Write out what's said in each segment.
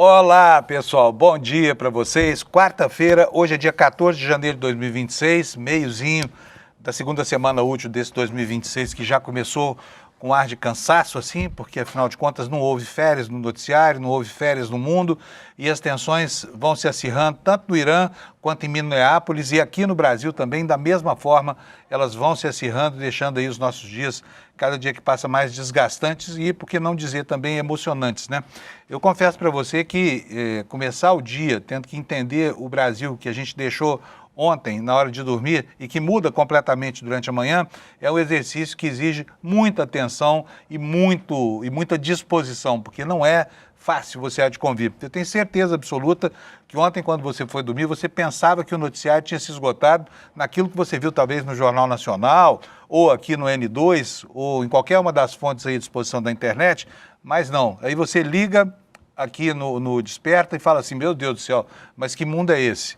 Olá, pessoal. Bom dia para vocês. Quarta-feira, hoje é dia 14 de janeiro de 2026, meiozinho da segunda semana útil desse 2026, que já começou com ar de cansaço, assim, porque afinal de contas não houve férias no noticiário, não houve férias no mundo e as tensões vão se acirrando tanto no Irã quanto em Minneapolis e aqui no Brasil também, da mesma forma, elas vão se acirrando, deixando aí os nossos dias, cada dia que passa, mais desgastantes e, por que não dizer, também emocionantes, né? Eu confesso para você que começar o dia tendo que entender o Brasil que a gente deixou ontem, na hora de dormir, e que muda completamente durante a manhã, é um exercício que exige muita atenção e muita disposição, porque não é fácil você há de convir. Eu tenho certeza absoluta que ontem, quando você foi dormir, você pensava que o noticiário tinha se esgotado naquilo que você viu talvez no Jornal Nacional, ou aqui no N2, ou em qualquer uma das fontes aí à disposição da internet, mas não. Aí você liga aqui no Desperta e fala assim, meu Deus do céu, mas que mundo é esse?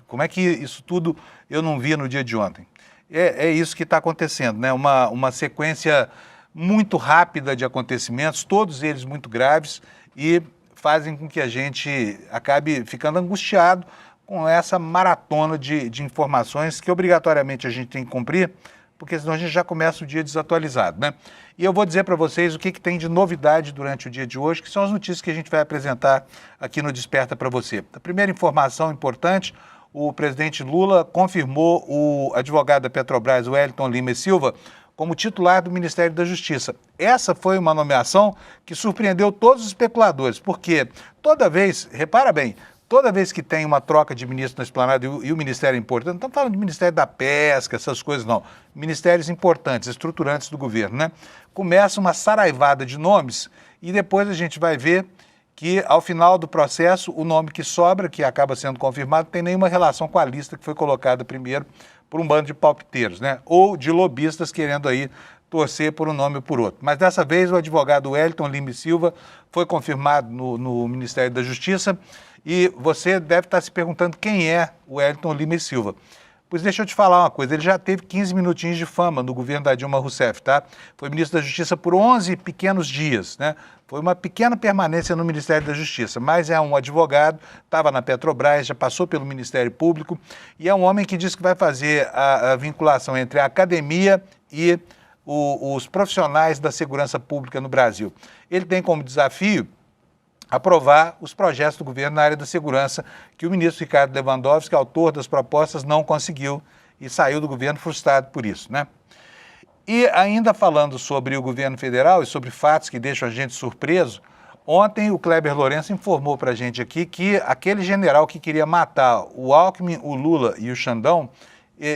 Como é que isso tudo eu não vi no dia de ontem? É isso que está acontecendo, né? Uma sequência muito rápida de acontecimentos, todos eles muito graves e fazem com que a gente acabe ficando angustiado com essa maratona de informações que obrigatoriamente a gente tem que cumprir, porque senão a gente já começa o dia desatualizado, né? E eu vou dizer para vocês o que tem de novidade durante o dia de hoje, que são as notícias que a gente vai apresentar aqui no Desperta para você. A primeira informação importante: o presidente Lula confirmou o advogado da Petrobras, Wellington Lima e Silva, como titular do Ministério da Justiça. Essa foi uma nomeação que surpreendeu todos os especuladores, porque toda vez, repara bem, toda vez que tem uma troca de ministro na esplanada e o ministério é importante, não estamos falando de Ministério da Pesca, essas coisas não, ministérios importantes, estruturantes do governo, né? Começa uma saraivada de nomes e depois a gente vai ver que, ao final do processo, o nome que sobra, que acaba sendo confirmado, não tem nenhuma relação com a lista que foi colocada primeiro por um bando de palpiteiros, né? Ou de lobistas querendo aí torcer por um nome ou por outro. Mas dessa vez o advogado Wellington Lima e Silva foi confirmado no Ministério da Justiça e você deve estar se perguntando quem é o Wellington Lima e Silva. Pois deixa eu te falar uma coisa, ele já teve 15 minutinhos de fama no governo da Dilma Rousseff, tá? Foi ministro da Justiça por 11 pequenos dias, né? Foi uma pequena permanência no Ministério da Justiça, mas é um advogado, estava na Petrobras, já passou pelo Ministério Público e é um homem que diz que vai fazer a vinculação entre a academia e os profissionais da segurança pública no Brasil. Ele tem como desafio aprovar os projetos do governo na área da segurança, que o ministro Ricardo Lewandowski, autor das propostas, não conseguiu e saiu do governo frustrado por isso, né? E ainda falando sobre o governo federal e sobre fatos que deixam a gente surpreso, ontem o Kleber Lourenço informou para a gente aqui que aquele general que queria matar o Alckmin, o Lula e o Xandão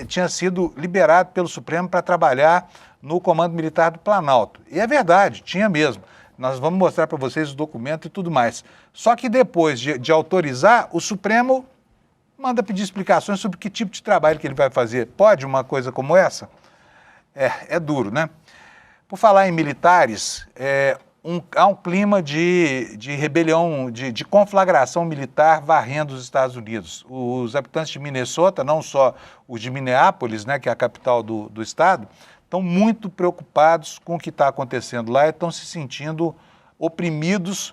tinha sido liberado pelo Supremo para trabalhar no Comando Militar do Planalto. E é verdade, tinha mesmo. Nós vamos mostrar para vocês o documento e tudo mais. Só que depois de autorizar, o Supremo manda pedir explicações sobre que tipo de trabalho que ele vai fazer. Pode uma coisa como essa? É duro, né? Por falar em militares, há um clima de rebelião, de conflagração militar varrendo os Estados Unidos. Os habitantes de Minnesota, não só os de Minneapolis, né, que é a capital do estado, estão muito preocupados com o que está acontecendo lá e estão se sentindo oprimidos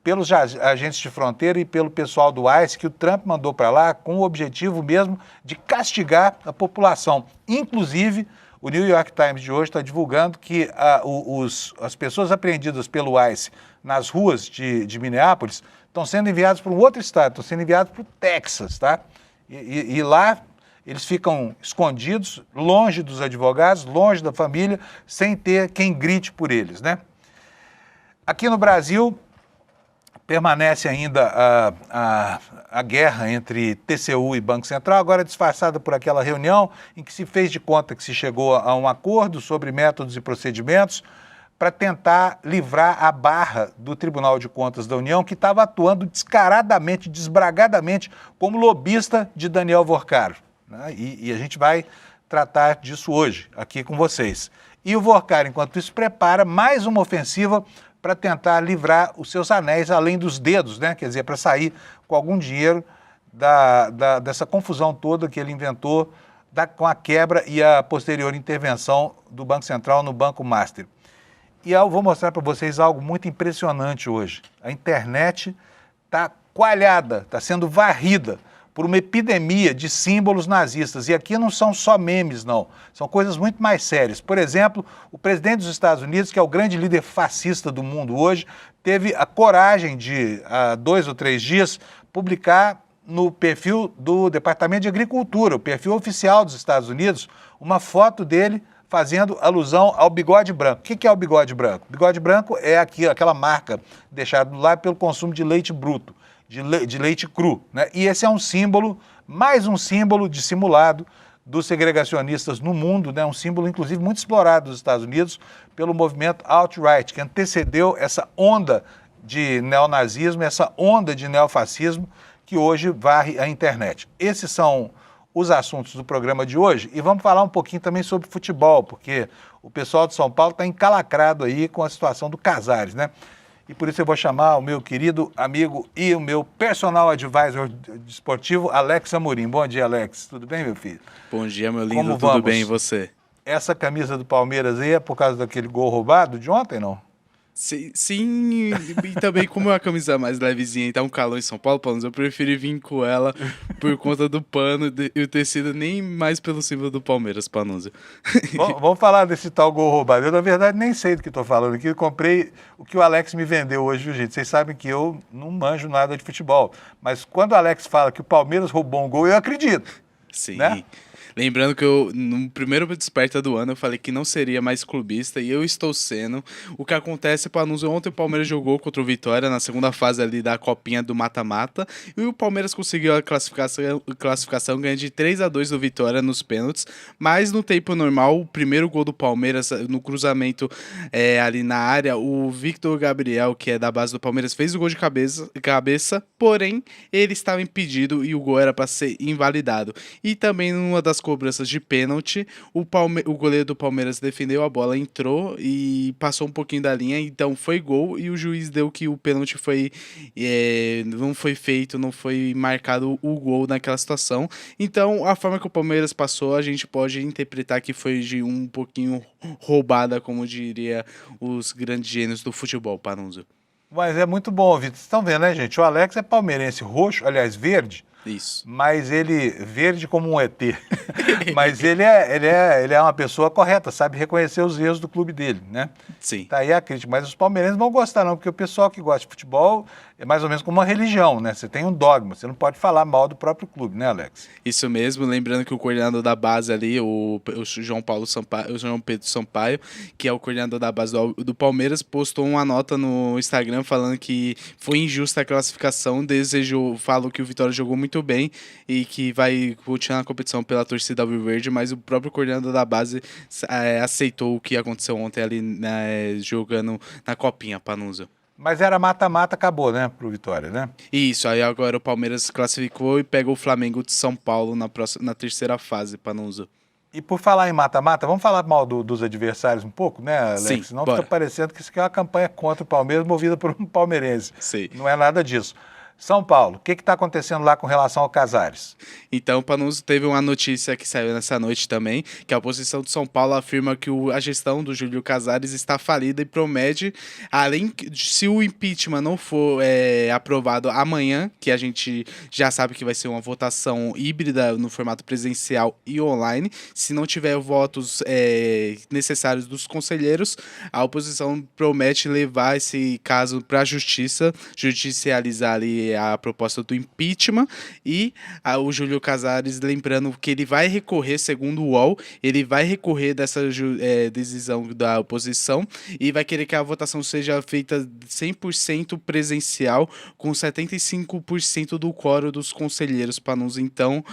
pelos agentes de fronteira e pelo pessoal do ICE, que o Trump mandou para lá com o objetivo mesmo de castigar a população. Inclusive, o New York Times de hoje está divulgando que as pessoas apreendidas pelo ICE nas ruas de Minneapolis estão sendo enviadas para um outro estado, estão sendo enviadas para o Texas, tá? E lá eles ficam escondidos, longe dos advogados, longe da família, sem ter quem grite por eles, né? Aqui no Brasil, permanece ainda a guerra entre TCU e Banco Central, agora disfarçada por aquela reunião em que se fez de conta que se chegou a um acordo sobre métodos e procedimentos para tentar livrar a barra do Tribunal de Contas da União, que estava atuando descaradamente, desbragadamente, como lobista de Daniel Vorcaro, né? E a gente vai tratar disso hoje, aqui com vocês. E o Vorcaro, enquanto isso, prepara mais uma ofensiva para tentar livrar os seus anéis, além dos dedos, né? Quer dizer, para sair com algum dinheiro dessa confusão toda que ele inventou com a quebra e a posterior intervenção do Banco Central no Banco Master. E eu vou mostrar para vocês algo muito impressionante hoje. A internet está coalhada, está sendo varrida por uma epidemia de símbolos nazistas. E aqui não são só memes, não. São coisas muito mais sérias. Por exemplo, o presidente dos Estados Unidos, que é o grande líder fascista do mundo hoje, teve a coragem de, há 2 ou 3 dias, publicar no perfil do Departamento de Agricultura, o perfil oficial dos Estados Unidos, uma foto dele fazendo alusão ao bigode branco. O que é o bigode branco? O bigode branco é aquela marca deixada lá pelo consumo de leite bruto, de leite cru, né? E esse é um símbolo, mais um símbolo dissimulado dos segregacionistas no mundo, né? Um símbolo, inclusive, muito explorado nos Estados Unidos pelo movimento alt-right, que antecedeu essa onda de neonazismo, essa onda de neofascismo que hoje varre a internet. Esses são os assuntos do programa de hoje e vamos falar um pouquinho também sobre futebol, porque o pessoal de São Paulo está encalacrado aí com a situação do Casares, né? E por isso eu vou chamar o meu querido amigo e o meu personal advisor esportivo, Alex Amorim. Bom dia, Alex. Tudo bem, meu filho? Bom dia, meu lindo. Como tudo vamos? bem, e você? Essa camisa do Palmeiras aí é por causa daquele gol roubado de ontem, não? Sim, e também como é uma camisa mais levezinha e tá um calor em São Paulo, Paulo, eu preferi vir com ela por conta do pano e o tecido, nem mais pelo símbolo do Palmeiras, Panunzio. Vamos falar desse tal gol roubado. Eu, na verdade, nem sei do que estou falando aqui. Eu comprei o que o Alex me vendeu hoje, viu, gente? Vocês sabem que eu não manjo nada de futebol. Mas quando o Alex fala que o Palmeiras roubou um gol, eu acredito. Sim. Né? Lembrando que eu, no primeiro Desperta do ano, eu falei que não seria mais clubista e eu estou sendo. O que acontece, Panunzio, ontem o Palmeiras jogou contra o Vitória na segunda fase ali da copinha do mata-mata e o Palmeiras conseguiu a classificação ganhando de 3-2 do Vitória nos pênaltis, mas no tempo normal, o primeiro gol do Palmeiras no cruzamento ali na área, o Victor Gabriel, que é da base do Palmeiras, fez o gol de cabeça, porém ele estava impedido e o gol era para ser invalidado. E também numa das cobranças de pênalti, o goleiro do Palmeiras defendeu a bola, entrou e passou um pouquinho da linha, então foi gol e o juiz deu que o pênalti não foi feito, não foi marcado o gol naquela situação. Então, a forma que o Palmeiras passou, a gente pode interpretar que foi de um pouquinho roubada, como diria os grandes gênios do futebol, Panunzio. Mas é muito bom, Vitor. Vocês estão vendo, né, gente? O Alex é palmeirense roxo, aliás, verde. Isso. Mas ele, verde como um ET, mas ele é uma pessoa correta, sabe reconhecer os erros do clube dele, né? Sim. Tá aí a crítica, mas os palmeirenses não vão gostar não, porque o pessoal que gosta de futebol é mais ou menos como uma religião, né? Você tem um dogma, você não pode falar mal do próprio clube, né, Alex? Isso mesmo, lembrando que o coordenador da base ali, o João Pedro Sampaio, que é o coordenador da base do Palmeiras, postou uma nota no Instagram falando que foi injusta a classificação, falou que o Vitória jogou muito bem e que vai continuar na competição pela torcida alviverde, mas o próprio coordenador da base aceitou o que aconteceu ontem ali, né, jogando na copinha, Panunzio. Mas era mata-mata, acabou, né, pro Vitória, né? Isso, aí agora o Palmeiras classificou e pega o Flamengo de São Paulo na terceira fase, Panunzio. E por falar em mata-mata, vamos falar mal dos adversários um pouco, né, Alex? Sim, Senão bora. fica parecendo que isso aqui é uma campanha contra o Palmeiras movida por um palmeirense. Sim. Não é nada disso. São Paulo, o que está acontecendo lá com relação ao Casares? Então, Panunzio, teve uma notícia que saiu nessa noite também, que a oposição de São Paulo afirma que a gestão do Júlio Casares está falida e promete, se o impeachment não for aprovado amanhã, que a gente já sabe que vai ser uma votação híbrida no formato presencial e online, se não tiver votos necessários dos conselheiros, a oposição promete levar esse caso para a justiça, judicializar ali a proposta do impeachment e o Júlio Casares, lembrando que ele vai recorrer, segundo o UOL, ele vai recorrer dessa decisão da oposição e vai querer que a votação seja feita 100% presencial, com 75% do quórum dos conselheiros, Panunzio. Então,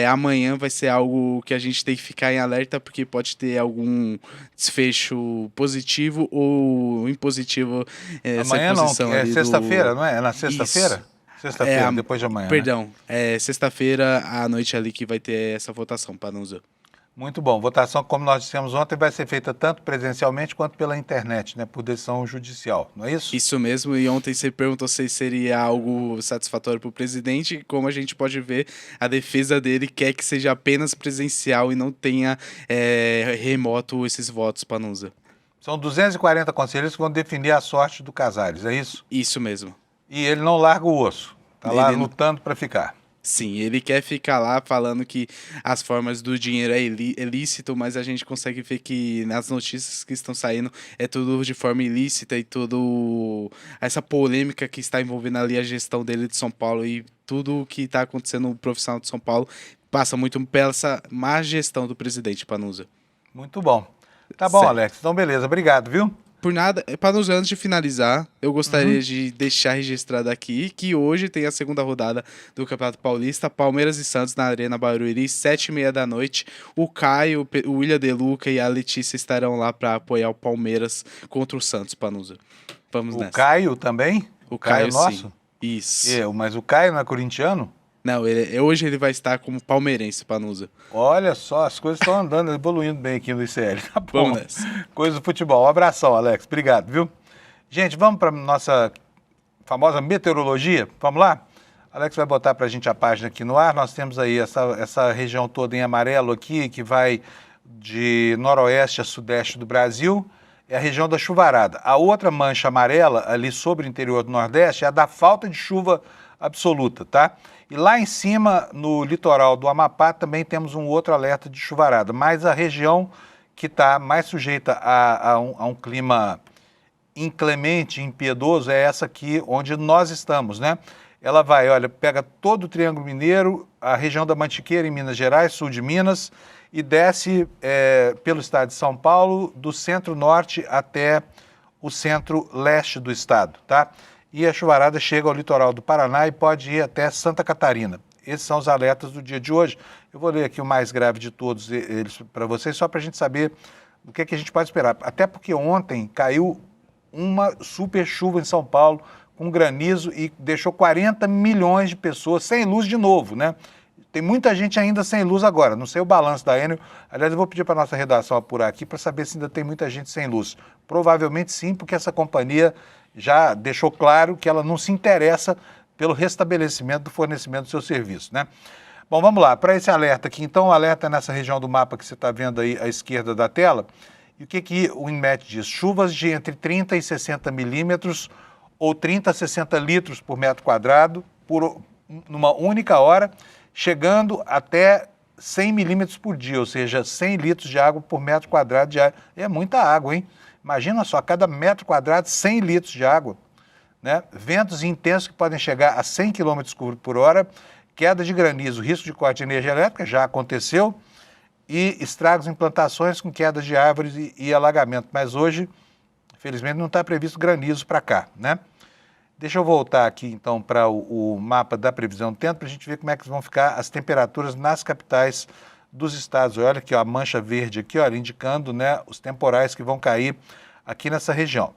amanhã vai ser algo que a gente tem que ficar em alerta, porque pode ter algum desfecho positivo ou impositivo. Amanhã não, é sexta-feira, não é? É na sexta-feira? Sexta-feira, depois de amanhã. Perdão, né? Sexta-feira à noite ali que vai ter essa votação, Panunzio. Muito bom. Votação, como nós dissemos ontem, vai ser feita tanto presencialmente quanto pela internet, né? Por decisão judicial, não é isso? Isso mesmo, e ontem você perguntou se seria algo satisfatório para o presidente, e como a gente pode ver, a defesa dele quer que seja apenas presencial e não tenha remoto esses votos, Panunzio. São 240 conselheiros que vão definir a sorte do Casares, é isso? Isso mesmo. E ele não larga o osso. Está lá Ele não- lutando para ficar. Sim, ele quer ficar lá falando que as formas do dinheiro é ilícito, mas a gente consegue ver que nas notícias que estão saindo é tudo de forma ilícita e tudo essa polêmica que está envolvendo ali a gestão dele de São Paulo e tudo o que está acontecendo no profissional de São Paulo passa muito pela essa má gestão do presidente Panuza. Muito bom. Tá bom, Certo. Alex. Então, beleza. Obrigado, viu? Por nada, Panuza, antes de finalizar, eu gostaria de deixar registrado aqui que hoje tem a segunda rodada do Campeonato Paulista, Palmeiras e Santos na Arena Barueri, 7h30 da noite. O Caio, o William De Luca e a Letícia estarão lá para apoiar o Palmeiras contra o Santos, Panuza. Vamos O nessa. Caio também? O Caio, nosso? sim. Isso. Mas o Caio não é corintiano? Não, hoje ele vai estar como palmeirense, Panuza. Olha só, as coisas estão andando, evoluindo bem aqui no ICL. Tá bom. Vamos nessa. Coisa do futebol. Um abração, Alex. Obrigado, viu? Gente, vamos para nossa famosa meteorologia? Vamos lá? Alex vai botar para a gente a página aqui no ar. Nós temos aí essa região toda em amarelo aqui, que vai de noroeste a sudeste do Brasil. É a região da chuvarada. A outra mancha amarela ali sobre o interior do Nordeste é a da falta de chuva absoluta, tá? E lá em cima, no litoral do Amapá, também temos um outro alerta de chuvarada, mas a região que está mais sujeita a um clima inclemente, impiedoso, é essa aqui onde nós estamos, né? Ela vai, olha, pega todo o Triângulo Mineiro, a região da Mantiqueira em Minas Gerais, sul de Minas, e desce pelo estado de São Paulo, do centro-norte até o centro-leste do estado, tá? E a chuvarada chega ao litoral do Paraná e pode ir até Santa Catarina. Esses são os alertas do dia de hoje. Eu vou ler aqui o mais grave de todos eles para vocês, só para a gente saber o que a gente pode esperar. Até porque ontem caiu uma super chuva em São Paulo, com granizo, e deixou 40 milhões de pessoas sem luz de novo, né? Tem muita gente ainda sem luz agora, não sei o balanço da Enel. Aliás, eu vou pedir para a nossa redação apurar aqui para saber se ainda tem muita gente sem luz. Provavelmente sim, porque essa companhia já deixou claro que ela não se interessa pelo restabelecimento do fornecimento do seu serviço, né? Bom, vamos lá, para esse alerta aqui, então, o alerta é nessa região do mapa que você está vendo aí à esquerda da tela. E o que o INMET diz? Chuvas de entre 30 e 60 milímetros ou 30 a 60 litros por metro quadrado numa única hora, chegando até 100 milímetros por dia, ou seja, 100 litros de água por metro quadrado de água. É muita água, hein? Imagina só, cada metro quadrado, 100 litros de água, né? Ventos intensos que podem chegar a 100 km por hora, queda de granizo, risco de corte de energia elétrica, já aconteceu, e estragos em plantações com queda de árvores e alagamento. Mas hoje, infelizmente, não está previsto granizo para cá, né? Deixa eu voltar aqui, então, para o mapa da previsão do tempo, para a gente ver como é que vão ficar as temperaturas nas capitais dos estados. Olha aqui, ó, a mancha verde aqui, ó, indicando, né, os temporais que vão cair aqui nessa região.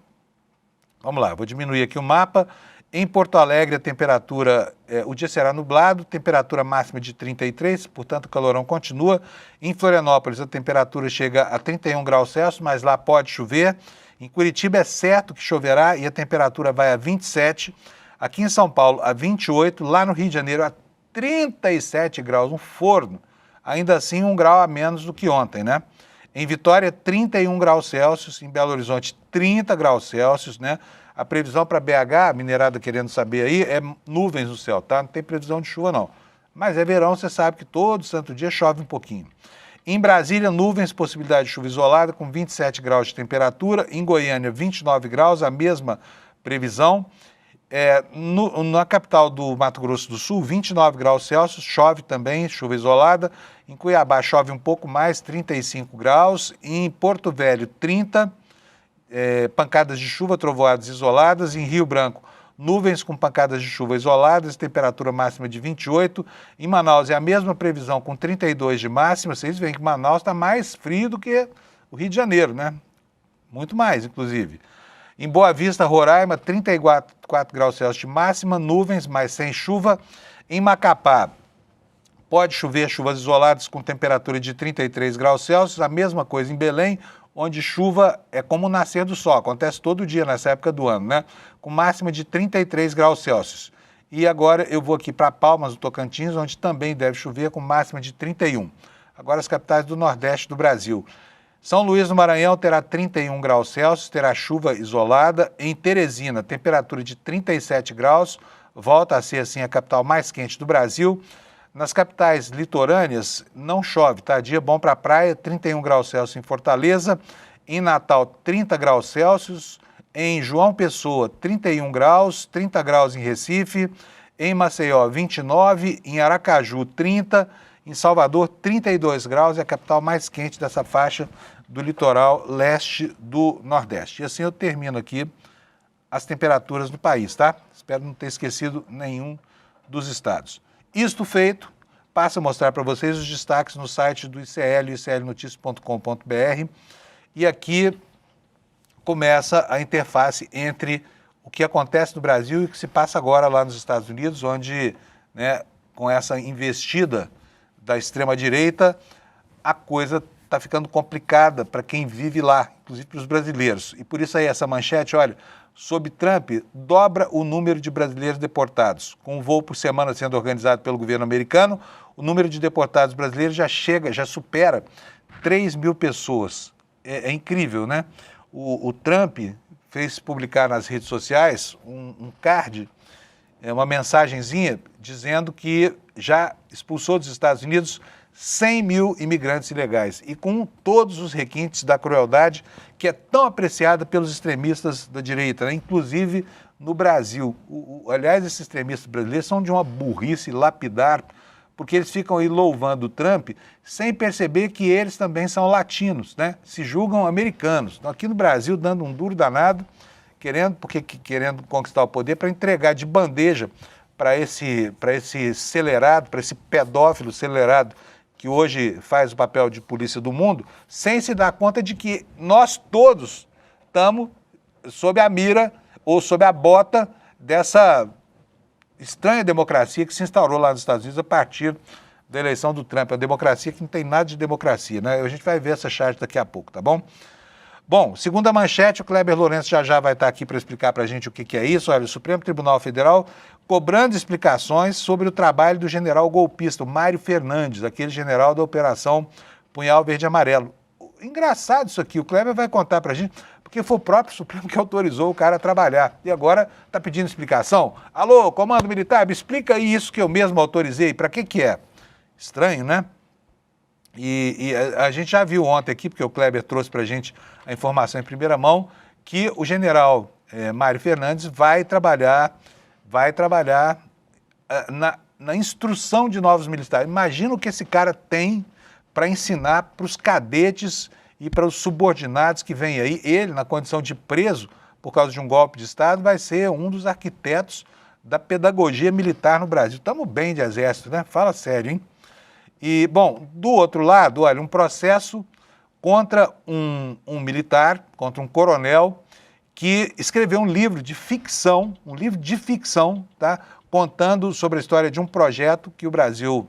Vamos lá, vou diminuir aqui o mapa. Em Porto Alegre, a temperatura, o dia será nublado, temperatura máxima de 33, portanto, o calorão continua. Em Florianópolis, a temperatura chega a 31 graus Celsius, mas lá pode chover. Em Curitiba é certo que choverá e a temperatura vai a 27. Aqui em São Paulo, a 28. Lá no Rio de Janeiro, a 37 graus, um forno. Ainda assim, 1 grau a menos do que ontem, né? Em Vitória, 31 graus Celsius. Em Belo Horizonte, 30 graus Celsius, né? A previsão para BH, a minerada querendo saber aí, é nuvens no céu, tá? Não tem previsão de chuva, não. Mas é verão, você sabe que todo santo dia chove um pouquinho. Em Brasília, nuvens, possibilidade de chuva isolada, com 27 graus de temperatura. Em Goiânia, 29 graus, a mesma previsão. Na capital do Mato Grosso do Sul, 29 graus Celsius, chove também, chuva isolada. Em Cuiabá, chove um pouco mais, 35 graus. Em Porto Velho, 30, pancadas de chuva, trovoadas isoladas. Em Rio Branco, nuvens com pancadas de chuva isoladas, temperatura máxima de 28. Em Manaus é a mesma previsão, com 32 de máxima. Vocês veem que Manaus está mais frio do que o Rio de Janeiro, né? Muito mais, inclusive. Em Boa Vista, Roraima, 34 graus Celsius de máxima, nuvens, mas sem chuva. Em Macapá, pode chover, chuvas isoladas com temperatura de 33 graus Celsius. A mesma coisa em Belém, onde chuva é como o nascer do sol, acontece todo dia nessa época do ano, né? Com máxima de 33 graus Celsius. E agora eu vou aqui para Palmas, do Tocantins, onde também deve chover com máxima de 31. Agora as capitais do Nordeste do Brasil. São Luís do Maranhão terá 31 graus Celsius, terá chuva isolada. Em Teresina, temperatura de 37 graus, volta a ser assim a capital mais quente do Brasil. Nas capitais litorâneas não chove, tá? Dia bom para a praia, 31 graus Celsius em Fortaleza. Em Natal, 30 graus Celsius. Em João Pessoa, 31 graus, 30 graus em Recife. Em Maceió, 29. Em Aracaju, 30. Em Salvador, 32 graus, é a capital mais quente dessa faixa do litoral leste do Nordeste. E assim eu termino aqui as temperaturas do país, tá? Espero não ter esquecido nenhum dos estados. Isto feito, passo a mostrar para vocês os destaques no site do ICL, iclnoticias.com.br. E aqui começa a interface entre o que acontece no Brasil e o que se passa agora lá nos Estados Unidos, onde, né, com essa investida da extrema-direita, a coisa está ficando complicada para quem vive lá, inclusive para os brasileiros. E por isso aí essa manchete, olha, sob Trump, dobra o número de brasileiros deportados. Com um voo por semana sendo organizado pelo governo americano, o número de deportados brasileiros já supera 3 mil pessoas. É incrível, né? O Trump fez publicar nas redes sociais um card, uma mensagenzinha, dizendo que já expulsou dos Estados Unidos 100 mil imigrantes ilegais, e com todos os requintes da crueldade que é tão apreciada pelos extremistas da direita, né? Inclusive no Brasil. Aliás, esses extremistas brasileiros são de uma burrice lapidar, porque eles ficam aí louvando o Trump sem perceber que eles também são latinos, né? Se julgam americanos. Então, aqui no Brasil, dando um duro danado, querendo conquistar o poder para entregar de bandeja para esse acelerado, para esse pedófilo acelerado que hoje faz o papel de polícia do mundo, sem se dar conta de que nós todos estamos sob a mira ou sob a bota dessa estranha democracia que se instaurou lá nos Estados Unidos a partir da eleição do Trump. A democracia que não tem nada de democracia, né? A gente vai ver essa charge daqui a pouco, tá bom? Bom, segunda manchete, o Kleber Lourenço já vai estar aqui para explicar para a gente o que é isso. Olha, o Supremo Tribunal Federal cobrando explicações sobre o trabalho do general golpista, o Mário Fernandes, aquele general da Operação Punhal Verde e Amarelo. Engraçado isso aqui, o Kleber vai contar para a gente, porque foi o próprio Supremo que autorizou o cara a trabalhar. E agora está pedindo explicação. Alô, Comando Militar, me explica aí isso que eu mesmo autorizei, para que é? Estranho, né? E a gente já viu ontem aqui, porque o Kleber trouxe para a gente a informação em primeira mão, que o general Mário Fernandes vai trabalhar na instrução de novos militares. Imagina o que esse cara tem para ensinar para os cadetes e para os subordinados que vêm aí. Ele, na condição de preso por causa de um golpe de Estado, vai ser um dos arquitetos da pedagogia militar no Brasil. Estamos bem de exército, né? Fala sério, hein? E, bom, do outro lado, olha, um processo contra um militar, contra um coronel, que escreveu um livro de ficção, tá? Contando sobre a história de um projeto que o Brasil,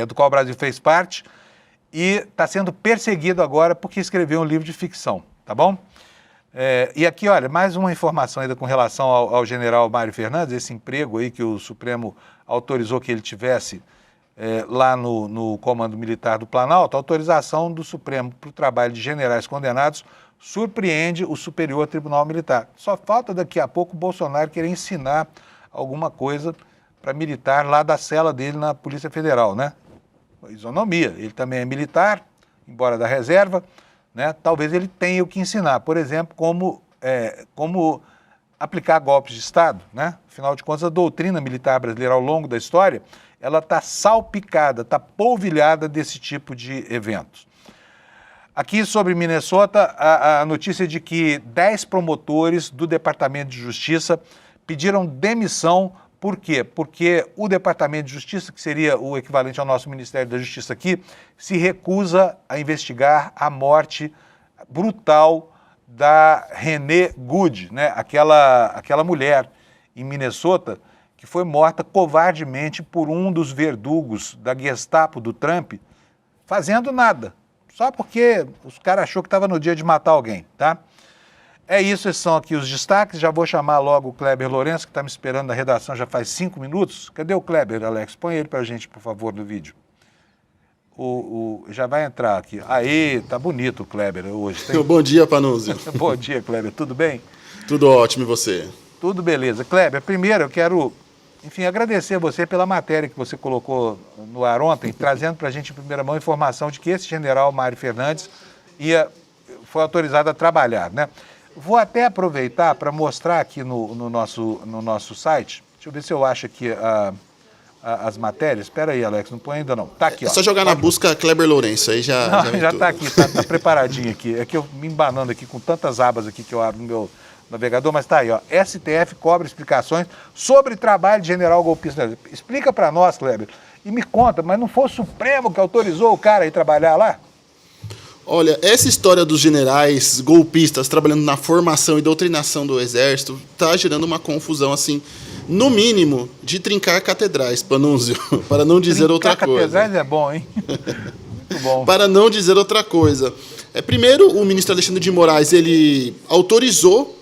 do qual o Brasil fez parte, e está sendo perseguido agora porque escreveu um livro de ficção, tá bom? E aqui, olha, mais uma informação ainda com relação ao general Mário Fernandes, esse emprego aí que o Supremo autorizou que ele tivesse lá no Comando Militar do Planalto. A autorização do Supremo para o trabalho de generais condenados surpreende o Superior Tribunal Militar. Só falta daqui a pouco o Bolsonaro querer ensinar alguma coisa para militar lá da cela dele na Polícia Federal, né? Isonomia, ele também é militar, embora da reserva, né? Talvez ele tenha o que ensinar, por exemplo, como aplicar golpes de Estado, né? Afinal de contas, a doutrina militar brasileira ao longo da história, ela está salpicada, está polvilhada desse tipo de eventos. Aqui sobre Minnesota, a notícia de que 10 promotores do Departamento de Justiça pediram demissão. Por quê? Porque o Departamento de Justiça, que seria o equivalente ao nosso Ministério da Justiça aqui, se recusa a investigar a morte brutal da Renee Good, né? Aquela mulher em Minnesota que foi morta covardemente por um dos verdugos da Gestapo do Trump, fazendo nada, só porque os caras achou que estava no dia de matar alguém, tá? É isso, esses são aqui os destaques. Já vou chamar logo o Kleber Lourenço, que está me esperando na redação já faz 5 minutos. Cadê o Kleber, Alex? Põe ele para a gente, por favor, no vídeo. Já vai entrar aqui. Aí, tá bonito o Kleber hoje. Bom dia, Panunzio. Bom dia, Kleber. Tudo bem? Tudo ótimo, e você? Tudo beleza. Kleber, primeiro eu quero, enfim, agradecer a você pela matéria que você colocou no ar ontem, trazendo para a gente em primeira mão informação de que esse general Mário Fernandes foi autorizado a trabalhar, né? Vou até aproveitar para mostrar aqui no nosso site. Deixa eu ver se eu acho aqui as matérias. Espera aí, Alex, não põe ainda não. Tá aqui, ó. É só jogar na busca Kleber Lourenço, aí já já está aqui, tá preparadinho aqui. É que eu me embanando aqui com tantas abas aqui que eu abro no meu navegador, mas tá aí, ó. STF cobra explicações sobre trabalho de general golpista. Explica para nós, Kleber, e me conta, mas não foi o Supremo que autorizou o cara a ir trabalhar lá? Olha, essa história dos generais golpistas trabalhando na formação e doutrinação do Exército está gerando uma confusão, assim, no mínimo, de trincar catedrais, Panunzio, para não dizer outra coisa. Catedrais é bom, hein? Muito bom. Para não dizer outra coisa. Primeiro, o ministro Alexandre de Moraes, ele autorizou,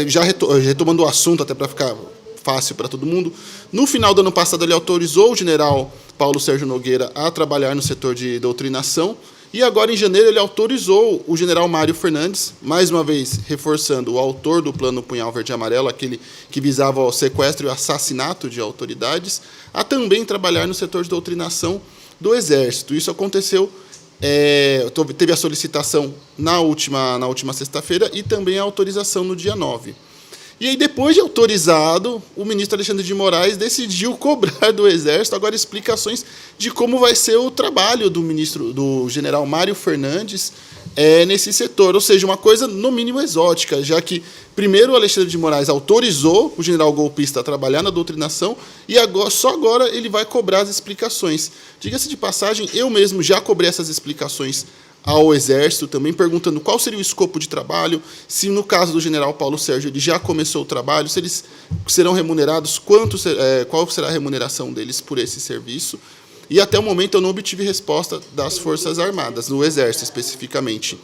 já retomando o assunto, até para ficar fácil para todo mundo, no final do ano passado ele autorizou o general Paulo Sérgio Nogueira a trabalhar no setor de doutrinação, e agora, em janeiro, ele autorizou o general Mário Fernandes, mais uma vez reforçando o autor do Plano Punhal Verde e Amarelo, aquele que visava o sequestro e o assassinato de autoridades, a também trabalhar no setor de doutrinação do Exército. Isso aconteceu, teve a solicitação na última sexta-feira e também a autorização no dia 9. E aí, depois de autorizado, o ministro Alexandre de Moraes decidiu cobrar do Exército agora explicações de como vai ser o trabalho do general Mário Fernandes nesse setor. Ou seja, uma coisa, no mínimo, exótica, já que, primeiro, o Alexandre de Moraes autorizou o general golpista a trabalhar na doutrinação e só agora ele vai cobrar as explicações. Diga-se de passagem, eu mesmo já cobrei essas explicações ao Exército, também perguntando qual seria o escopo de trabalho, se no caso do general Paulo Sérgio ele já começou o trabalho, se eles serão remunerados, qual será a remuneração deles por esse serviço. E até o momento eu não obtive resposta das Forças Armadas, do Exército especificamente.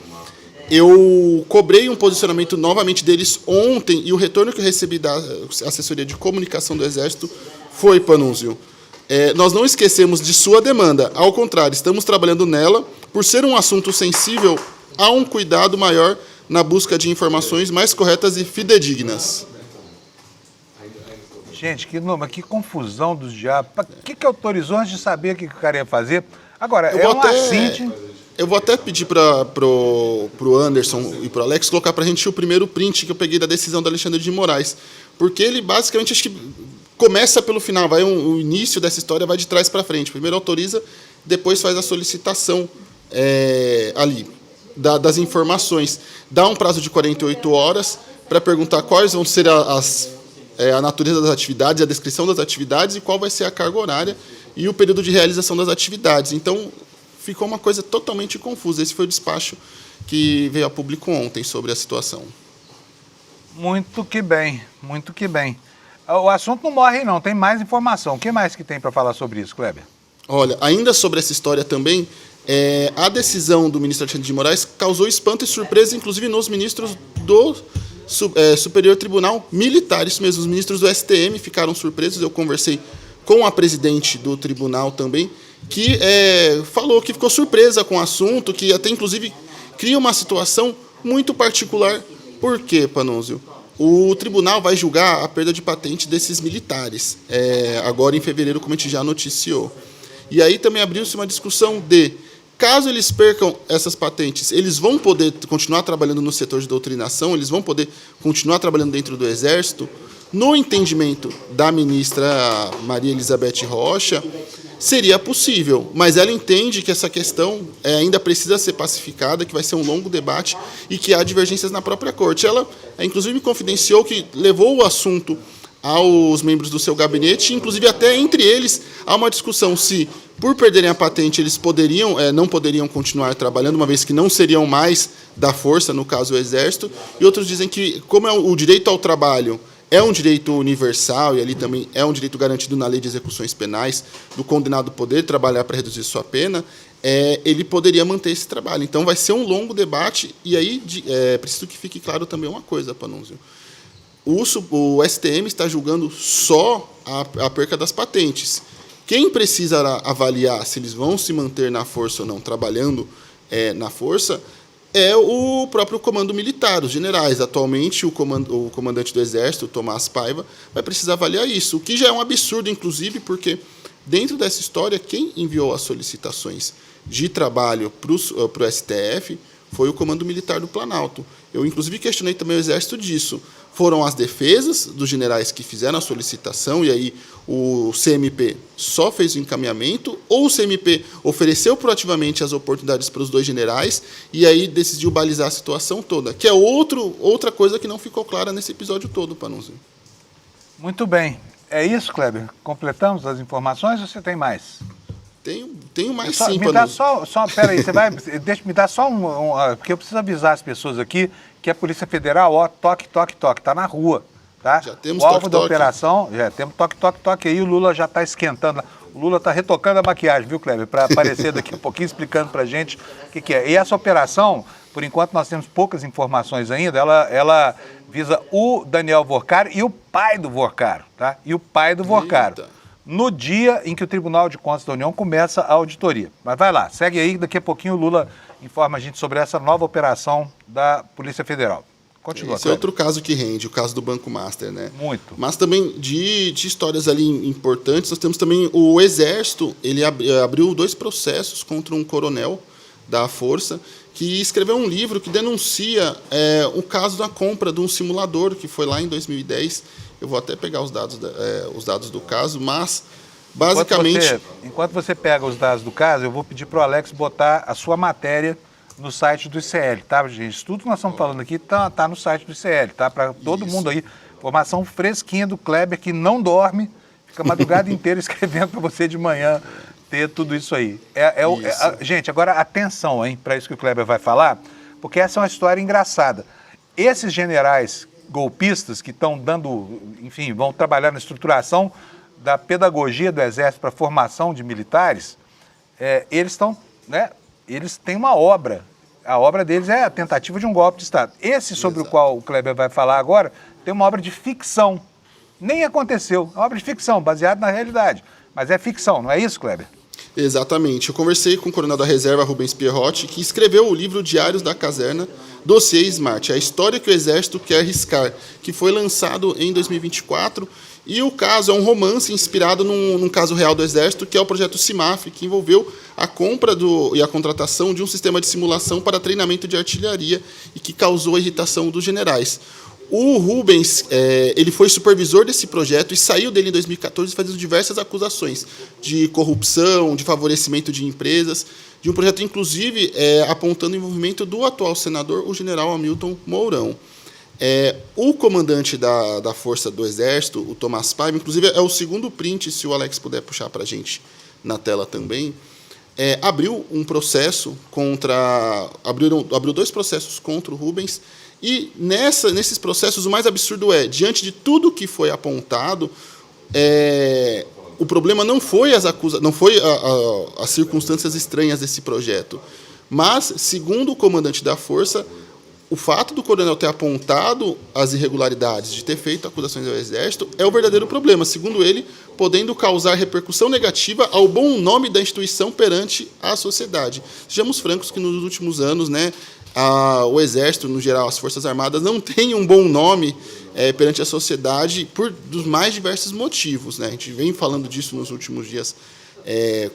Eu cobrei um posicionamento novamente deles ontem e o retorno que eu recebi da assessoria de comunicação do Exército foi, Panunzio, nós não esquecemos de sua demanda, ao contrário, estamos trabalhando nela. Por ser um assunto sensível, há um cuidado maior na busca de informações mais corretas e fidedignas. Gente, que confusão dos diabos. O que autorizou antes de saber o que o cara ia fazer? Agora, assinte. Eu vou até pedir para o Anderson e para o Alex colocar para a gente o primeiro print que eu peguei da decisão do Alexandre de Moraes. Porque ele basicamente, acho que começa pelo final, o início dessa história vai de trás para frente. Primeiro autoriza, depois faz a solicitação ali das informações. Dá um prazo de 48 horas para perguntar quais vão ser a natureza das atividades, a descrição das atividades e qual vai ser a carga horária e o período de realização das atividades. Então, ficou uma coisa totalmente confusa. Esse foi o despacho que veio a público ontem sobre a situação. Muito que bem, muito que bem. O assunto não morre não, tem mais informação. O que mais que tem para falar sobre isso, Kleber? Olha, ainda sobre essa história também, a decisão do ministro Alexandre de Moraes causou espanto e surpresa, inclusive nos ministros do Superior Tribunal Militar. Isso mesmo, os ministros do STM ficaram surpresos. Eu conversei com a presidente do tribunal também, que falou que ficou surpresa com o assunto, que até, inclusive, cria uma situação muito particular. Por quê, Panunzio? O tribunal vai julgar a perda de patente desses militares, agora em fevereiro, como a gente já noticiou. E aí também abriu-se uma discussão de, caso eles percam essas patentes, eles vão poder continuar trabalhando no setor de doutrinação, eles vão poder continuar trabalhando dentro do Exército. No entendimento da ministra Maria Elizabeth Rocha, seria possível, mas ela entende que essa questão ainda precisa ser pacificada, que vai ser um longo debate e que há divergências na própria corte. Ela, inclusive, me confidenciou que levou o assunto aos membros do seu gabinete, inclusive até entre eles há uma discussão se, por perderem a patente, eles não poderiam continuar trabalhando, uma vez que não seriam mais da força, no caso o Exército, e outros dizem que, como o direito ao trabalho é um direito universal e ali também é um direito garantido na Lei de Execuções Penais, do condenado poder trabalhar para reduzir sua pena, ele poderia manter esse trabalho. Então, vai ser um longo debate, e aí preciso que fique claro também uma coisa, Panunzio. O STM está julgando só a perca das patentes. Quem precisa avaliar se eles vão se manter na força ou não, trabalhando na força, é o próprio comando militar, os generais. Atualmente, o comandante do Exército, Tomás Paiva, vai precisar avaliar isso, o que já é um absurdo, inclusive, porque dentro dessa história, quem enviou as solicitações de trabalho para o STF foi o Comando Militar do Planalto. Eu, inclusive, questionei também o Exército disso. Foram as defesas dos generais que fizeram a solicitação, e aí o CMP só fez o encaminhamento, ou o CMP ofereceu proativamente as oportunidades para os dois generais, e aí decidiu balizar a situação toda, que é outra coisa que não ficou clara nesse episódio todo, Panunzio. Muito bem. É isso, Kleber? Completamos as informações ou você tem mais? Tenho mais sim, sim, me dá só, peraí, me dá só porque eu preciso avisar as pessoas aqui que a Polícia Federal, ó, toque, tá na rua, tá? Já temos o alvo da toque. operação, já temos toque aí, o Lula já está esquentando, o Lula está retocando a maquiagem, viu, Kleber, para aparecer daqui um pouquinho, explicando para a gente o que é. E essa operação, por enquanto nós temos poucas informações ainda, ela visa o Daniel Vorcaro e o pai do Vorcaro, tá? E o pai do Vorcaro. Eita. No dia em que o Tribunal de Contas da União começa a auditoria. Mas vai lá, segue aí, daqui a pouquinho o Lula informa a gente sobre essa nova operação da Polícia Federal. Continua. Esse é outro caso que rende, o caso do Banco Master, né? Muito. Mas também de histórias ali importantes, nós temos também o Exército, ele abriu 2 processos contra um coronel da Força, que escreveu um livro que denuncia o caso da compra de um simulador, que foi lá em 2010. Eu vou até pegar os dados do caso, mas, basicamente... Enquanto você pega os dados do caso, eu vou pedir para o Alex botar a sua matéria no site do ICL, tá, gente? Tudo que nós estamos falando aqui tá no site do ICL, tá? Para todo mundo aí. Informação fresquinha do Kleber, que não dorme, fica a madrugada inteira escrevendo para você de manhã ter tudo isso aí. Gente, agora atenção, hein, para isso que o Kleber vai falar, porque essa é uma história engraçada. Esses generais golpistas que estão vão trabalhar na estruturação da pedagogia do Exército para a formação de militares, eles têm uma obra. A obra deles é a tentativa de um golpe de Estado. Esse sobre o qual o Kleber vai falar agora tem uma obra de ficção. Nem aconteceu. É uma obra de ficção, baseada na realidade. Mas é ficção, não é isso, Kleber? Exatamente. Eu conversei com o coronel da reserva, Rubens Pierrotti, que escreveu o livro Diários da Caserna, Dossiê Smart, a história que o Exército quer riscar, que foi lançado em 2024. E o caso é um romance inspirado num caso real do Exército, que é o projeto CIMAF, que envolveu a compra e a contratação de um sistema de simulação para treinamento de artilharia e que causou a irritação dos generais. O Rubens, ele foi supervisor desse projeto e saiu dele em 2014 fazendo diversas acusações de corrupção, de favorecimento de empresas, de um projeto, inclusive, apontando o envolvimento do atual senador, o general Hamilton Mourão. O comandante da Força do Exército, o Tomás Paiva, inclusive é o segundo print, se o Alex puder puxar para a gente na tela também, abriu um processo abriu 2 processos contra o Rubens. E nesses processos, o mais absurdo diante de tudo que foi apontado, o problema não foi as circunstâncias estranhas desse projeto, mas, segundo o comandante da Força, o fato do coronel ter apontado as irregularidades, de ter feito acusações ao Exército, é o verdadeiro problema, segundo ele, podendo causar repercussão negativa ao bom nome da instituição perante a sociedade. Sejamos francos que nos últimos anos, o Exército, no geral, as Forças Armadas, não têm um bom nome perante a sociedade dos mais diversos motivos, né? A gente vem falando disso nos últimos dias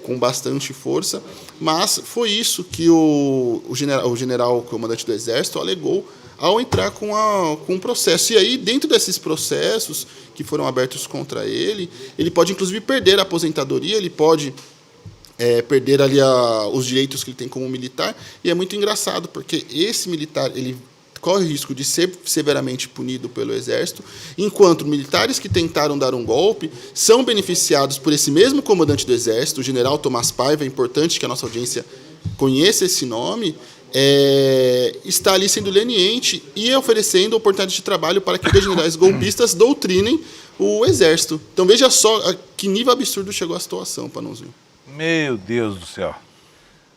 com bastante força, mas foi isso que o general comandante do Exército alegou ao entrar com um processo. E aí, dentro desses processos que foram abertos contra ele pode, inclusive, perder a aposentadoria, ele pode perder ali os direitos que ele tem como militar, e é muito engraçado, porque esse militar ele corre o risco de ser severamente punido pelo Exército, enquanto militares que tentaram dar um golpe são beneficiados por esse mesmo comandante do Exército, o general Tomás Paiva. É importante que a nossa audiência conheça esse nome, está ali sendo leniente e oferecendo oportunidade de trabalho para que os generais golpistas doutrinem o Exército. Então veja só a que nível absurdo chegou a situação, Panunzio. Meu Deus do céu.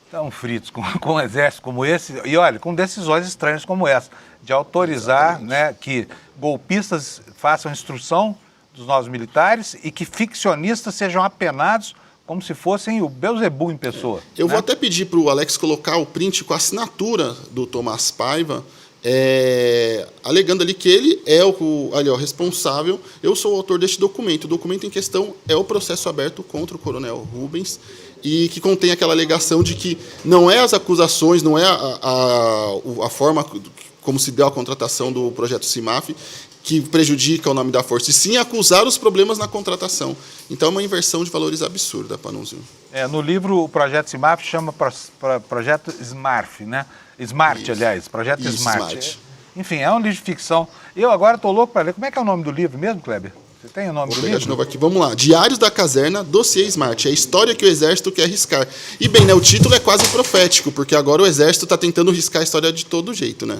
Tão fritos com um exército como esse, e olha, com decisões estranhas como essa, de autorizar, que golpistas façam instrução dos novos militares e que ficcionistas sejam apenados como se fossem o Beelzebub em pessoa. Eu vou até pedir para o Alex colocar o print com a assinatura do Tomás Paiva, alegando ali que ele é o responsável. Eu sou o autor deste documento. O documento em questão é o processo aberto contra o coronel Rubens e que contém aquela alegação de que não é as acusações, não é a forma como se deu a contratação do projeto CIMAF que prejudica o nome da força, e sim acusar os problemas na contratação. Então é uma inversão de valores absurda, Panunzio. No livro, o projeto CIMAF chama Projeto SMART, né? Smart, aliás, Projeto Smart. Enfim, é um livro de ficção. Eu agora estou louco para ler. Como é que é o nome do livro mesmo, Kleber? Você tem o nome do livro? Vou pegar de novo aqui. Vamos lá. Diários da Caserna, Dossiê Smart. É a história que o Exército quer riscar. E, bem, né, o título é quase profético, porque agora o Exército está tentando riscar a história de todo jeito, né?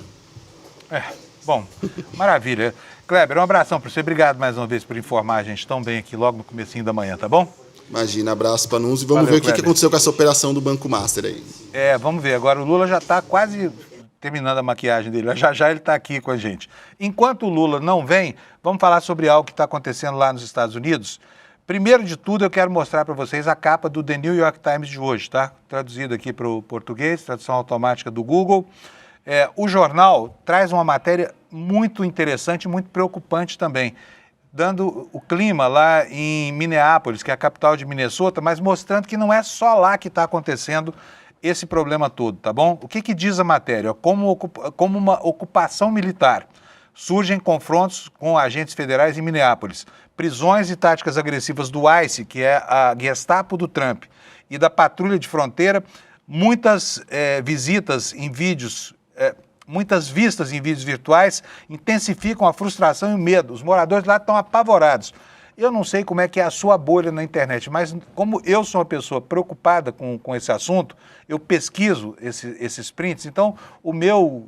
Bom, maravilha. Kleber, um abração para você. Obrigado mais uma vez por informar a gente tão bem aqui logo no comecinho da manhã, tá bom? Imagina, abraço, Panunzio. Vamos ver o que aconteceu com essa operação do Banco Master aí. Vamos ver. Agora o Lula já está quase terminando a maquiagem dele. Já ele está aqui com a gente. Enquanto o Lula não vem, vamos falar sobre algo que está acontecendo lá nos Estados Unidos. Primeiro de tudo, eu quero mostrar para vocês a capa do The New York Times de hoje, tá? Traduzido aqui para o português, tradução automática do Google. O jornal traz uma matéria muito interessante e muito preocupante também, dando o clima lá em Minneapolis, que é a capital de Minnesota, mas mostrando que não é só lá que está acontecendo esse problema todo, tá bom? O que diz a matéria? Como uma ocupação militar. Surgem confrontos com agentes federais em Minneapolis. Prisões e táticas agressivas do ICE, que é a Gestapo do Trump, e da Patrulha de Fronteira, muitas visitas em vídeos, muitas vistas em vídeos virtuais intensificam a frustração e o medo. Os moradores lá estão apavorados. Eu não sei como é que é a sua bolha na internet, mas como eu sou uma pessoa preocupada com esse assunto, eu pesquiso esses prints, então o meu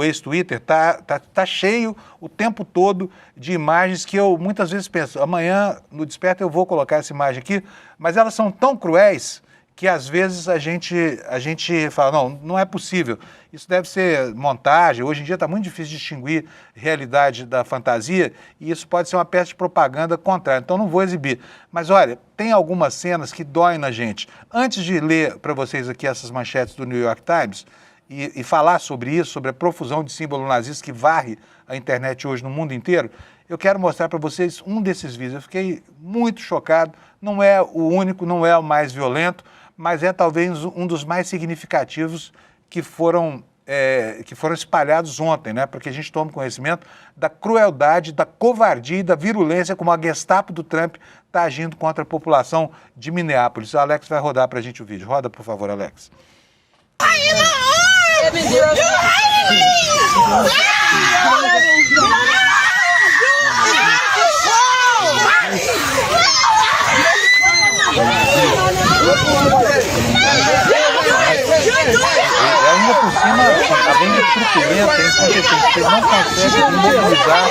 ex-Twitter tá cheio o tempo todo de imagens que eu muitas vezes penso, amanhã no Desperta eu vou colocar essa imagem aqui, mas elas são tão cruéis que às vezes a gente fala, não é possível, isso deve ser montagem, hoje em dia está muito difícil distinguir realidade da fantasia e isso pode ser uma peça de propaganda contrária, então não vou exibir. Mas olha, tem algumas cenas que doem na gente. Antes de ler para vocês aqui essas manchetes do New York Times e falar sobre isso, sobre a profusão de símbolo nazista que varre a internet hoje no mundo inteiro, eu quero mostrar para vocês um desses vídeos. Eu fiquei muito chocado, não é o único, não é o mais violento, mas é talvez um dos mais significativos que foram espalhados ontem, né? Para que a gente tome conhecimento da crueldade, da covardia e da virulência como a Gestapo do Trump está agindo contra a população de Minneapolis. O Alex vai rodar para a gente o vídeo. Roda, por favor, Alex. Ainda por cima, além de truculenta, é incompetente. Você não consegue imobilizar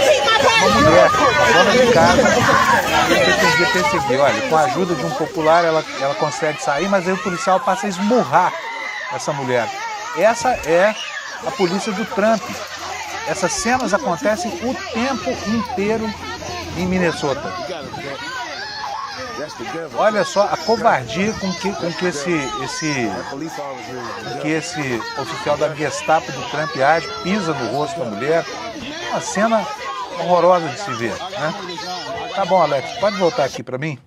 uma mulher, a dona de casa, que pretendia perseguir. Olha, com a ajuda de um popular, ela consegue sair, mas aí o policial passa a esmurrar essa mulher. Essa é a polícia do Trump. Essas cenas acontecem o tempo inteiro em Minnesota. Olha só a covardia com que esse oficial da Gestapo do Trump age, pisa no rosto da mulher. Uma cena horrorosa de se ver, né? Tá bom, Alex, pode voltar aqui para mim?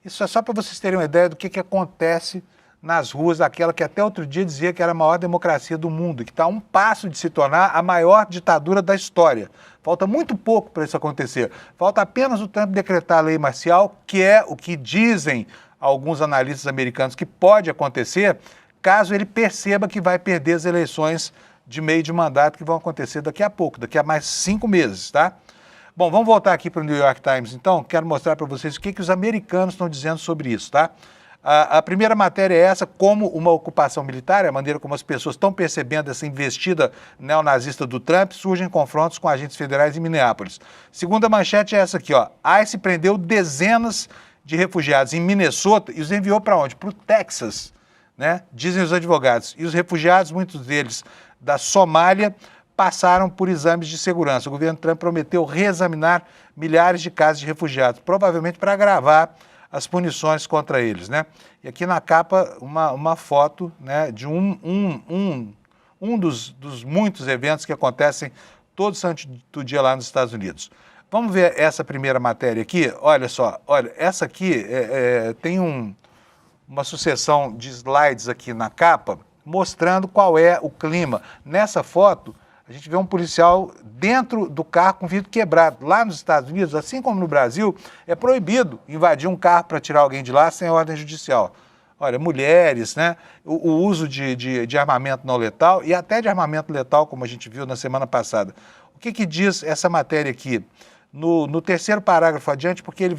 Isso é só para vocês terem uma ideia do que acontece nas ruas daquela que até outro dia dizia que era a maior democracia do mundo, que está a um passo de se tornar a maior ditadura da história. Falta muito pouco para isso acontecer. Falta apenas o Trump decretar a lei marcial, que é o que dizem alguns analistas americanos que pode acontecer, caso ele perceba que vai perder as eleições de meio de mandato que vão acontecer daqui a pouco, daqui a mais 5 meses, tá? Bom, vamos voltar aqui para o New York Times, então. Quero mostrar para vocês o que os americanos estão dizendo sobre isso, tá? A primeira matéria é essa, como uma ocupação militar, a maneira como as pessoas estão percebendo essa investida neonazista do Trump, surgem confrontos com agentes federais em Minneapolis. Segunda manchete é essa aqui, ó. ICE prendeu dezenas de refugiados em Minnesota e os enviou para onde? Para o Texas, né? Dizem os advogados. E os refugiados, muitos deles da Somália, passaram por exames de segurança. O governo Trump prometeu reexaminar milhares de casos de refugiados, provavelmente para agravar as punições contra eles, né? E aqui na capa uma foto, né, de um dos muitos eventos que acontecem todo santo dia lá nos Estados Unidos. Vamos ver essa primeira matéria aqui? Olha só, olha, essa aqui tem uma sucessão de slides aqui na capa mostrando qual é o clima. Nessa foto, a gente vê um policial dentro do carro com vidro quebrado. Lá nos Estados Unidos, assim como no Brasil, é proibido invadir um carro para tirar alguém de lá sem ordem judicial. Olha, mulheres, né? O uso de armamento não letal e até de armamento letal, como a gente viu na semana passada. O que diz essa matéria aqui? No terceiro parágrafo adiante, porque ele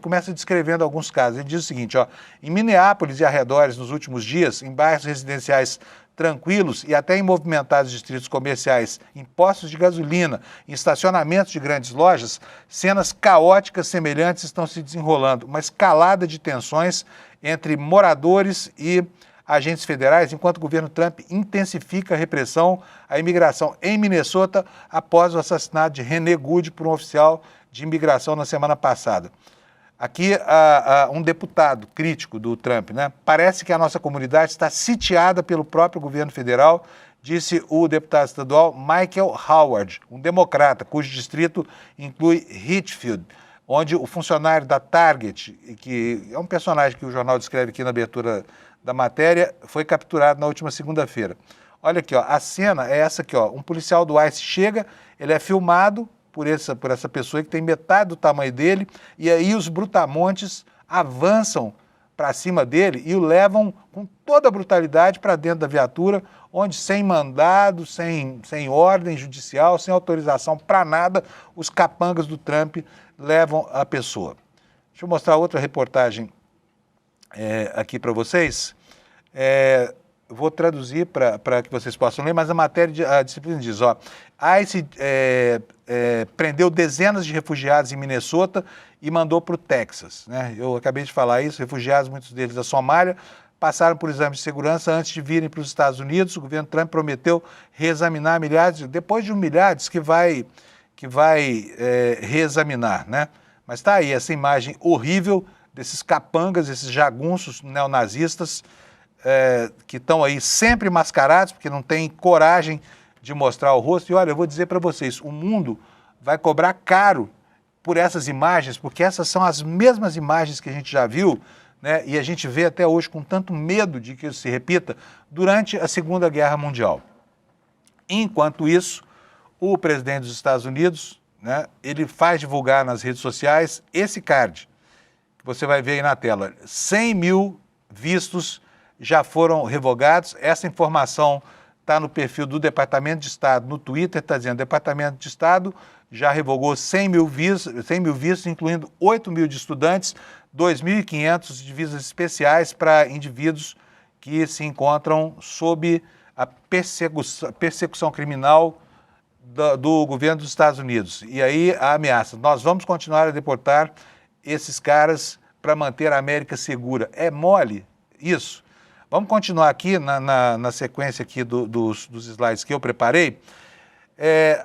começa descrevendo alguns casos. Ele diz o seguinte, ó, em Minneapolis e arredores nos últimos dias, em bairros residenciais tranquilos e até em movimentados distritos comerciais, em postos de gasolina, em estacionamentos de grandes lojas, cenas caóticas semelhantes estão se desenrolando, uma escalada de tensões entre moradores e agentes federais, enquanto o governo Trump intensifica a repressão à imigração em Minnesota após o assassinato de René Good por um oficial de imigração na semana passada. Aqui, um deputado crítico do Trump, né? Parece que a nossa comunidade está sitiada pelo próprio governo federal, disse o deputado estadual Michael Howard, um democrata, cujo distrito inclui Richfield, onde o funcionário da Target, que é um personagem que o jornal descreve aqui na abertura da matéria, foi capturado na última segunda-feira. Olha aqui, ó, a cena é essa aqui, ó, um policial do ICE chega, ele é filmado por essa pessoa que tem metade do tamanho dele, e aí os brutamontes avançam para cima dele e o levam com toda a brutalidade para dentro da viatura, onde sem mandado, sem ordem judicial, sem autorização para nada, os capangas do Trump levam a pessoa. Deixa eu mostrar outra reportagem aqui para vocês. Vou traduzir para que vocês possam ler, mas a disciplina diz, ó, ICE prendeu dezenas de refugiados em Minnesota e mandou para o Texas, né? Eu acabei de falar isso, refugiados, muitos deles da Somália, passaram por exames de segurança antes de virem para os Estados Unidos. O governo Trump prometeu reexaminar milhares, depois de milhares que vai reexaminar, né? Mas está aí essa imagem horrível desses capangas, esses jagunços neonazistas, que estão aí sempre mascarados, porque não tem coragem de mostrar o rosto. E olha, eu vou dizer para vocês, o mundo vai cobrar caro por essas imagens, porque essas são as mesmas imagens que a gente já viu, né? E a gente vê até hoje com tanto medo de que isso se repita durante a Segunda Guerra Mundial. Enquanto isso, o presidente dos Estados Unidos, né, ele faz divulgar nas redes sociais esse card, que você vai ver aí na tela. 100 mil vistos já foram revogados. Essa informação está no perfil do Departamento de Estado no Twitter, está dizendo, o Departamento de Estado já revogou 100 mil vistos, incluindo 8 mil de estudantes, 2.500 de visas especiais para indivíduos que se encontram sob a persecução criminal do governo dos Estados Unidos. E aí a ameaça, nós vamos continuar a deportar esses caras para manter a América segura. É mole isso? Vamos continuar aqui na sequência aqui dos slides que eu preparei.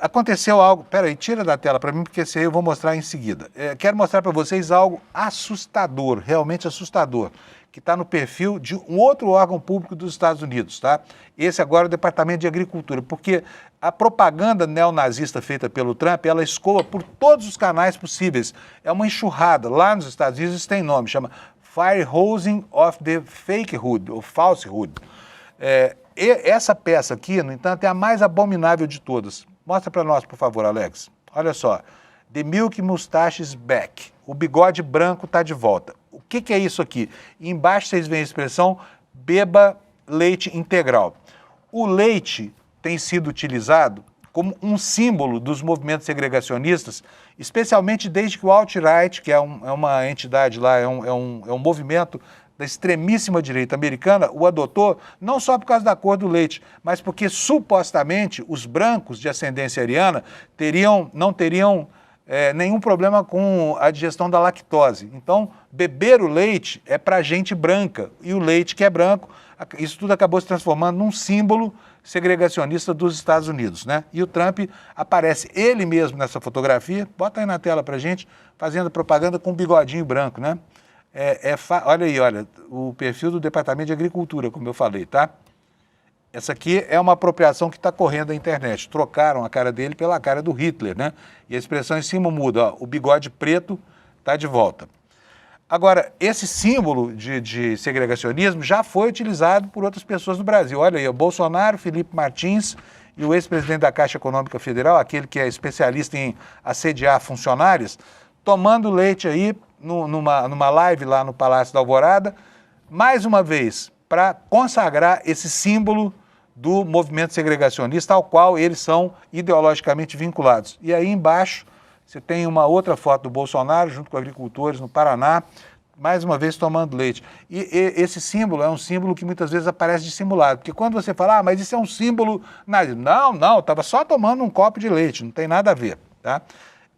Aconteceu algo... Peraí, tira da tela para mim, porque esse aí eu vou mostrar em seguida. Quero mostrar para vocês algo assustador, realmente assustador, que está no perfil de um outro órgão público dos Estados Unidos, tá? Esse agora é o Departamento de Agricultura, porque a propaganda neonazista feita pelo Trump, ela escoa por todos os canais possíveis. É uma enxurrada. Lá nos Estados Unidos isso tem nome, chama Firehosing of the Fakehood, ou Falsehood. Essa peça aqui, no entanto, é a mais abominável de todas. Mostra para nós, por favor, Alex. Olha só. The Milk Mustache is back. O bigode branco está de volta. O que é isso aqui? E embaixo vocês veem a expressão beba leite integral. O leite tem sido utilizado como um símbolo dos movimentos segregacionistas, especialmente desde que o alt-right, que é uma entidade lá, é um movimento da extremíssima direita americana, o adotou não só por causa da cor do leite, mas porque supostamente os brancos de ascendência ariana não teriam nenhum problema com a digestão da lactose. Então, beber o leite é para gente branca, e o leite que é branco, Isso tudo acabou se transformando num símbolo segregacionista dos Estados Unidos, né? E o Trump aparece ele mesmo nessa fotografia, bota aí na tela pra gente, fazendo propaganda com um bigodinho branco, né? Olha aí, olha, o perfil do Departamento de Agricultura, como eu falei, tá? Essa aqui é uma apropriação que está correndo na internet. Trocaram a cara dele pela cara do Hitler, né? E a expressão em cima muda, ó, o bigode preto está de volta. Agora, esse símbolo de segregacionismo já foi utilizado por outras pessoas no Brasil. Olha aí, o Bolsonaro, Felipe Martins e o ex-presidente da Caixa Econômica Federal, aquele que é especialista em assediar funcionários, tomando leite aí numa live lá no Palácio da Alvorada, mais uma vez, para consagrar esse símbolo do movimento segregacionista ao qual eles são ideologicamente vinculados. E aí embaixo você tem uma outra foto do Bolsonaro junto com agricultores no Paraná, mais uma vez tomando leite. E esse símbolo é um símbolo que muitas vezes aparece dissimulado, porque quando você fala, mas isso é um símbolo nazista. Não, estava só tomando um copo de leite, não tem nada a ver. Tá?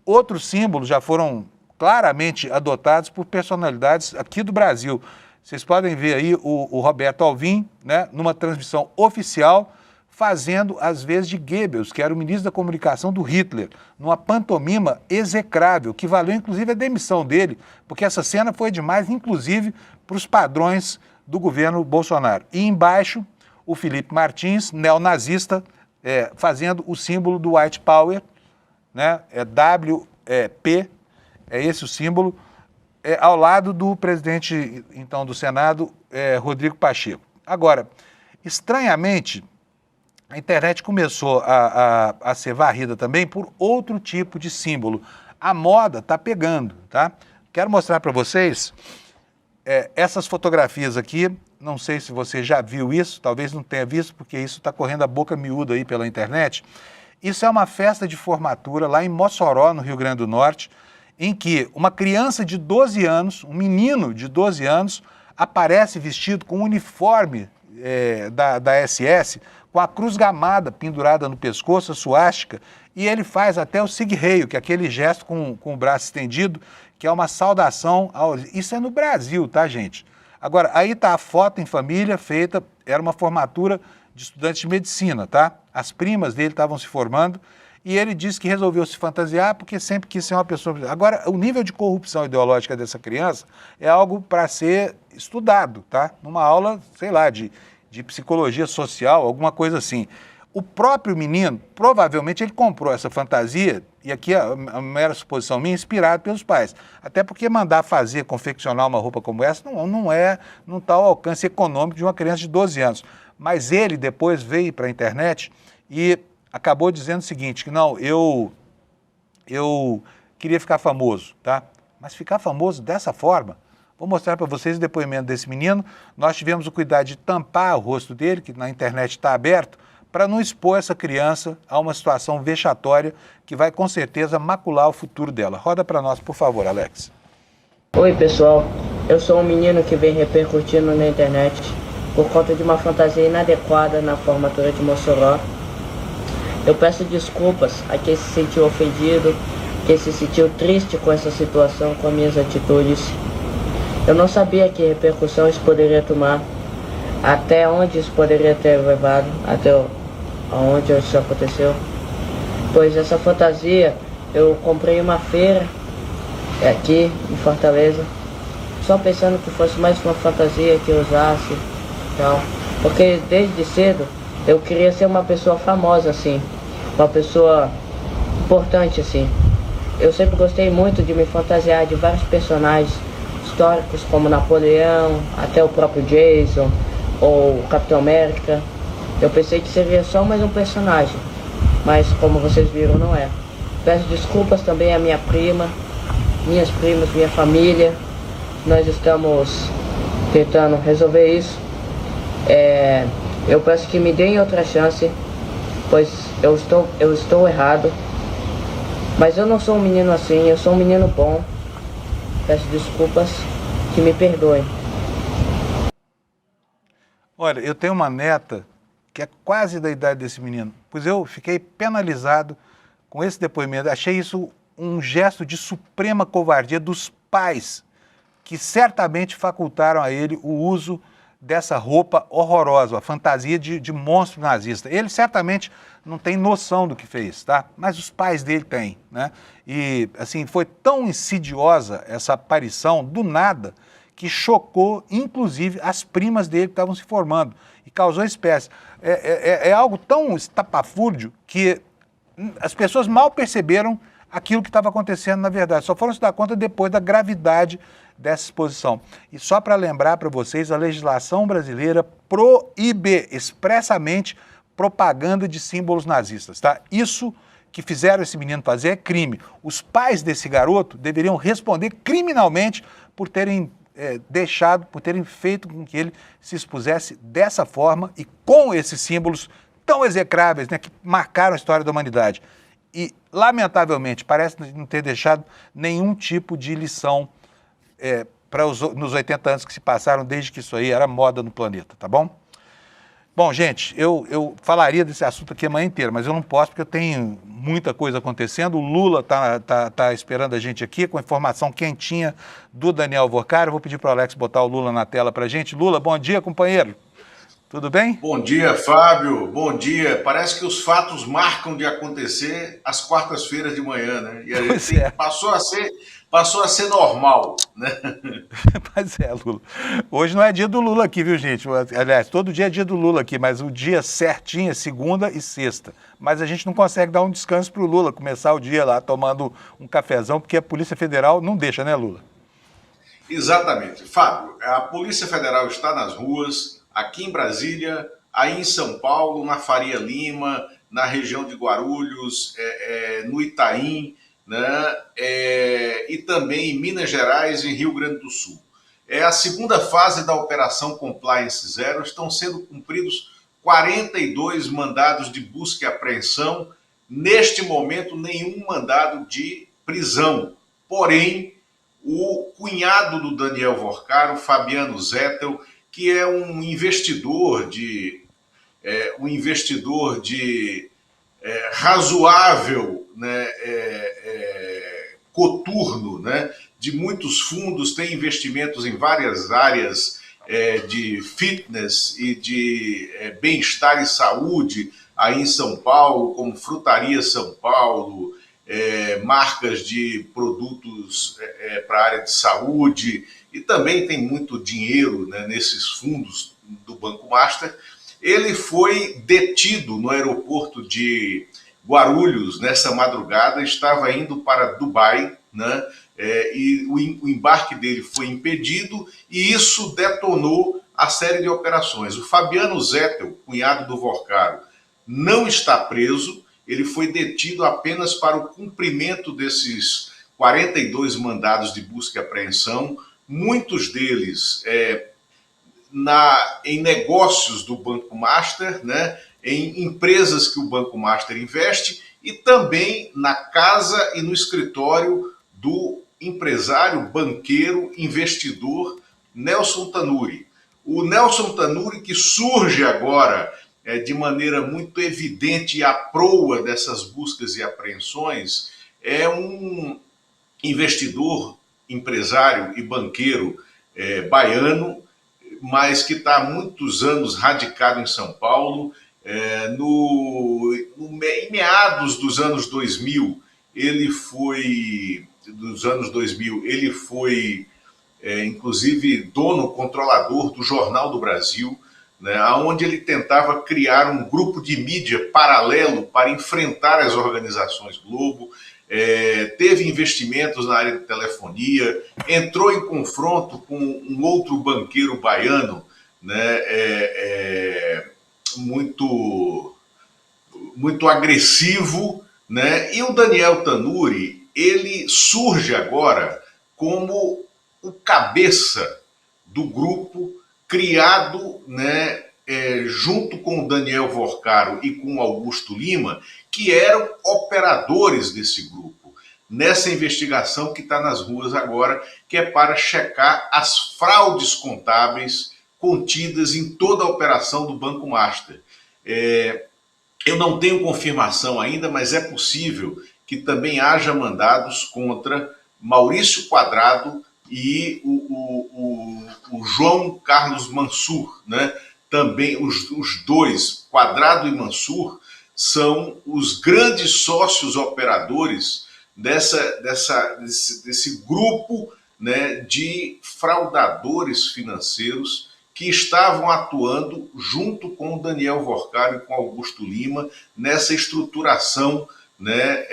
Outros símbolos já foram claramente adotados por personalidades aqui do Brasil. Vocês podem ver aí o Roberto Alvim, né, numa transmissão oficial, fazendo às vezes de Goebbels, que era o ministro da comunicação do Hitler, numa pantomima execrável, que valeu inclusive a demissão dele, porque essa cena foi demais, inclusive, para os padrões do governo Bolsonaro. E embaixo, o Felipe Martins, neonazista, fazendo o símbolo do White Power, né, WP, é esse o símbolo, ao lado do presidente, então, do Senado, Rodrigo Pacheco. Agora, estranhamente, a internet começou a ser varrida também por outro tipo de símbolo. A moda está pegando, tá? Quero mostrar para vocês essas fotografias aqui. Não sei se você já viu isso, talvez não tenha visto, porque isso está correndo a boca miúda aí pela internet. Isso é uma festa de formatura lá em Mossoró, no Rio Grande do Norte, em que uma criança de 12 anos, um menino de 12 anos, aparece vestido com o uniforme da SS, com a cruz gamada pendurada no pescoço, a suástica, e ele faz até o sig-heil, que é aquele gesto com o braço estendido, que é uma saudação ao... Isso é no Brasil, tá, gente? Agora, aí tá a foto em família feita, era uma formatura de estudantes de medicina, tá? As primas dele estavam se formando, e ele disse que resolveu se fantasiar porque sempre quis ser uma pessoa... Agora, o nível de corrupção ideológica dessa criança é algo para ser estudado, tá? Numa aula, sei lá, de psicologia social, alguma coisa assim. O próprio menino, provavelmente, ele comprou essa fantasia, e aqui a mera suposição minha, inspirado pelos pais. Até porque mandar fazer, confeccionar uma roupa como essa não está ao alcance econômico de uma criança de 12 anos. Mas ele depois veio para a internet e acabou dizendo o seguinte, que não, eu queria ficar famoso, tá? Mas ficar famoso dessa forma... Vou mostrar para vocês o depoimento desse menino. Nós tivemos o cuidado de tampar o rosto dele, que na internet está aberto, para não expor essa criança a uma situação vexatória que vai com certeza macular o futuro dela. Roda para nós, por favor, Alex. Oi, pessoal. Eu sou um menino que vem repercutindo na internet por conta de uma fantasia inadequada na formatura de Mossoró. Eu peço desculpas a quem se sentiu ofendido, quem se sentiu triste com essa situação, com as minhas atitudes. Eu não sabia que repercussão isso poderia tomar, até onde isso poderia ter levado, até onde isso aconteceu. Pois essa fantasia eu comprei em uma feira aqui em Fortaleza, só pensando que fosse mais uma fantasia que eu usasse, tal. Porque desde cedo eu queria ser uma pessoa famosa assim, uma pessoa importante assim. Eu sempre gostei muito de me fantasiar de vários personagens históricos como Napoleão, até o próprio Jason ou Capitão América. Eu pensei que seria só mais um personagem, mas como vocês viram, não é. Peço desculpas também à minha prima, minhas primas, minha família. Nós estamos tentando resolver isso. Eu peço que me deem outra chance, pois eu estou errado. Mas eu não sou um menino assim, eu sou um menino bom. Peço desculpas, que me perdoem. Olha, eu tenho uma neta que é quase da idade desse menino, pois eu fiquei penalizado com esse depoimento. Achei isso um gesto de suprema covardia dos pais, que certamente facultaram a ele o uso dessa roupa horrorosa, a fantasia de monstro nazista. Ele certamente não tem noção do que fez, tá? Mas os pais dele têm, né? E, assim, foi tão insidiosa essa aparição, do nada, que chocou, inclusive, as primas dele que estavam se formando e causou espécie. É algo tão estapafúrdio que as pessoas mal perceberam aquilo que estava acontecendo na verdade. Só foram se dar conta depois da gravidade dessa exposição. E só para lembrar para vocês, a legislação brasileira proíbe expressamente propaganda de símbolos nazistas, tá? Isso que fizeram esse menino fazer é crime. Os pais desse garoto deveriam responder criminalmente por terem por terem feito com que ele se expusesse dessa forma e com esses símbolos tão execráveis, né, que marcaram a história da humanidade. E, lamentavelmente, parece não ter deixado nenhum tipo de lição nos 80 anos que se passaram desde que isso aí era moda no planeta, tá bom? Bom, gente, eu falaria desse assunto aqui a manhã inteira, mas eu não posso porque eu tenho muita coisa acontecendo. O Lula tá esperando a gente aqui com a informação quentinha do Daniel Vorcari. Eu vou pedir para o Alex botar o Lula na tela para a gente. Lula, bom dia, companheiro. Tudo bem? Bom dia, Fábio. Bom dia. Parece que os fatos marcam de acontecer às quartas-feiras de manhã, né? E a gente passou a ser normal, né? Pois é, Lula. Hoje não é dia do Lula aqui, viu, gente? Aliás, todo dia é dia do Lula aqui, mas o dia certinho é segunda e sexta. Mas a gente não consegue dar um descanso para o Lula, começar o dia lá tomando um cafezão, porque a Polícia Federal não deixa, né, Lula? Exatamente. Fábio, a Polícia Federal está nas ruas, aqui em Brasília, aí em São Paulo, na Faria Lima, na região de Guarulhos, no Itaim, né? E também em Minas Gerais e em Rio Grande do Sul. É a segunda fase da Operação Compliance Zero, estão sendo cumpridos 42 mandados de busca e apreensão, neste momento nenhum mandado de prisão. Porém, o cunhado do Daniel Vorcari, Fabiano Zettel, que é um investidor de razoável, né, coturno, né, de muitos fundos, tem investimentos em várias áreas de fitness e de bem-estar e saúde aí em São Paulo, como Frutaria São Paulo, marcas de produtos para a área de saúde, e também tem muito dinheiro, né, nesses fundos do Banco Master. Ele foi detido no aeroporto de Guarulhos nessa madrugada, estava indo para Dubai, né, e o embarque dele foi impedido e isso detonou a série de operações. O Fabiano Zettel, cunhado do Vorcari, não está preso, ele foi detido apenas para o cumprimento desses 42 mandados de busca e apreensão, muitos deles em negócios do Banco Master, né, em empresas que o Banco Master investe e também na casa e no escritório do empresário, banqueiro, investidor Nelson Tanuri. O Nelson Tanuri, que surge agora de maneira muito evidente e à proa dessas buscas e apreensões, é um investidor, empresário e banqueiro baiano, mas que está há muitos anos radicado em São Paulo. Em meados dos anos 2000, ele foi, inclusive, dono controlador do Jornal do Brasil, né, onde ele tentava criar um grupo de mídia paralelo para enfrentar as organizações Globo, teve investimentos na área de telefonia, entrou em confronto com um outro banqueiro baiano, né, muito agressivo, né? E o Daniel Tanuri, ele surge agora como o cabeça do grupo criado, né, junto com o Daniel Vorcari e com o Augusto Lima, que eram operadores desse grupo, nessa investigação que está nas ruas agora, que é para checar as fraudes contábeis contidas em toda a operação do Banco Master. Eu não tenho confirmação ainda, mas é possível que também haja mandados contra Maurício Quadrado e o João Carlos Mansur, né? Também os dois, Quadrado e Mansur, são os grandes sócios operadores desse grupo, né, de fraudadores financeiros que estavam atuando junto com o Daniel Worcari e com Augusto Lima nessa estruturação, né,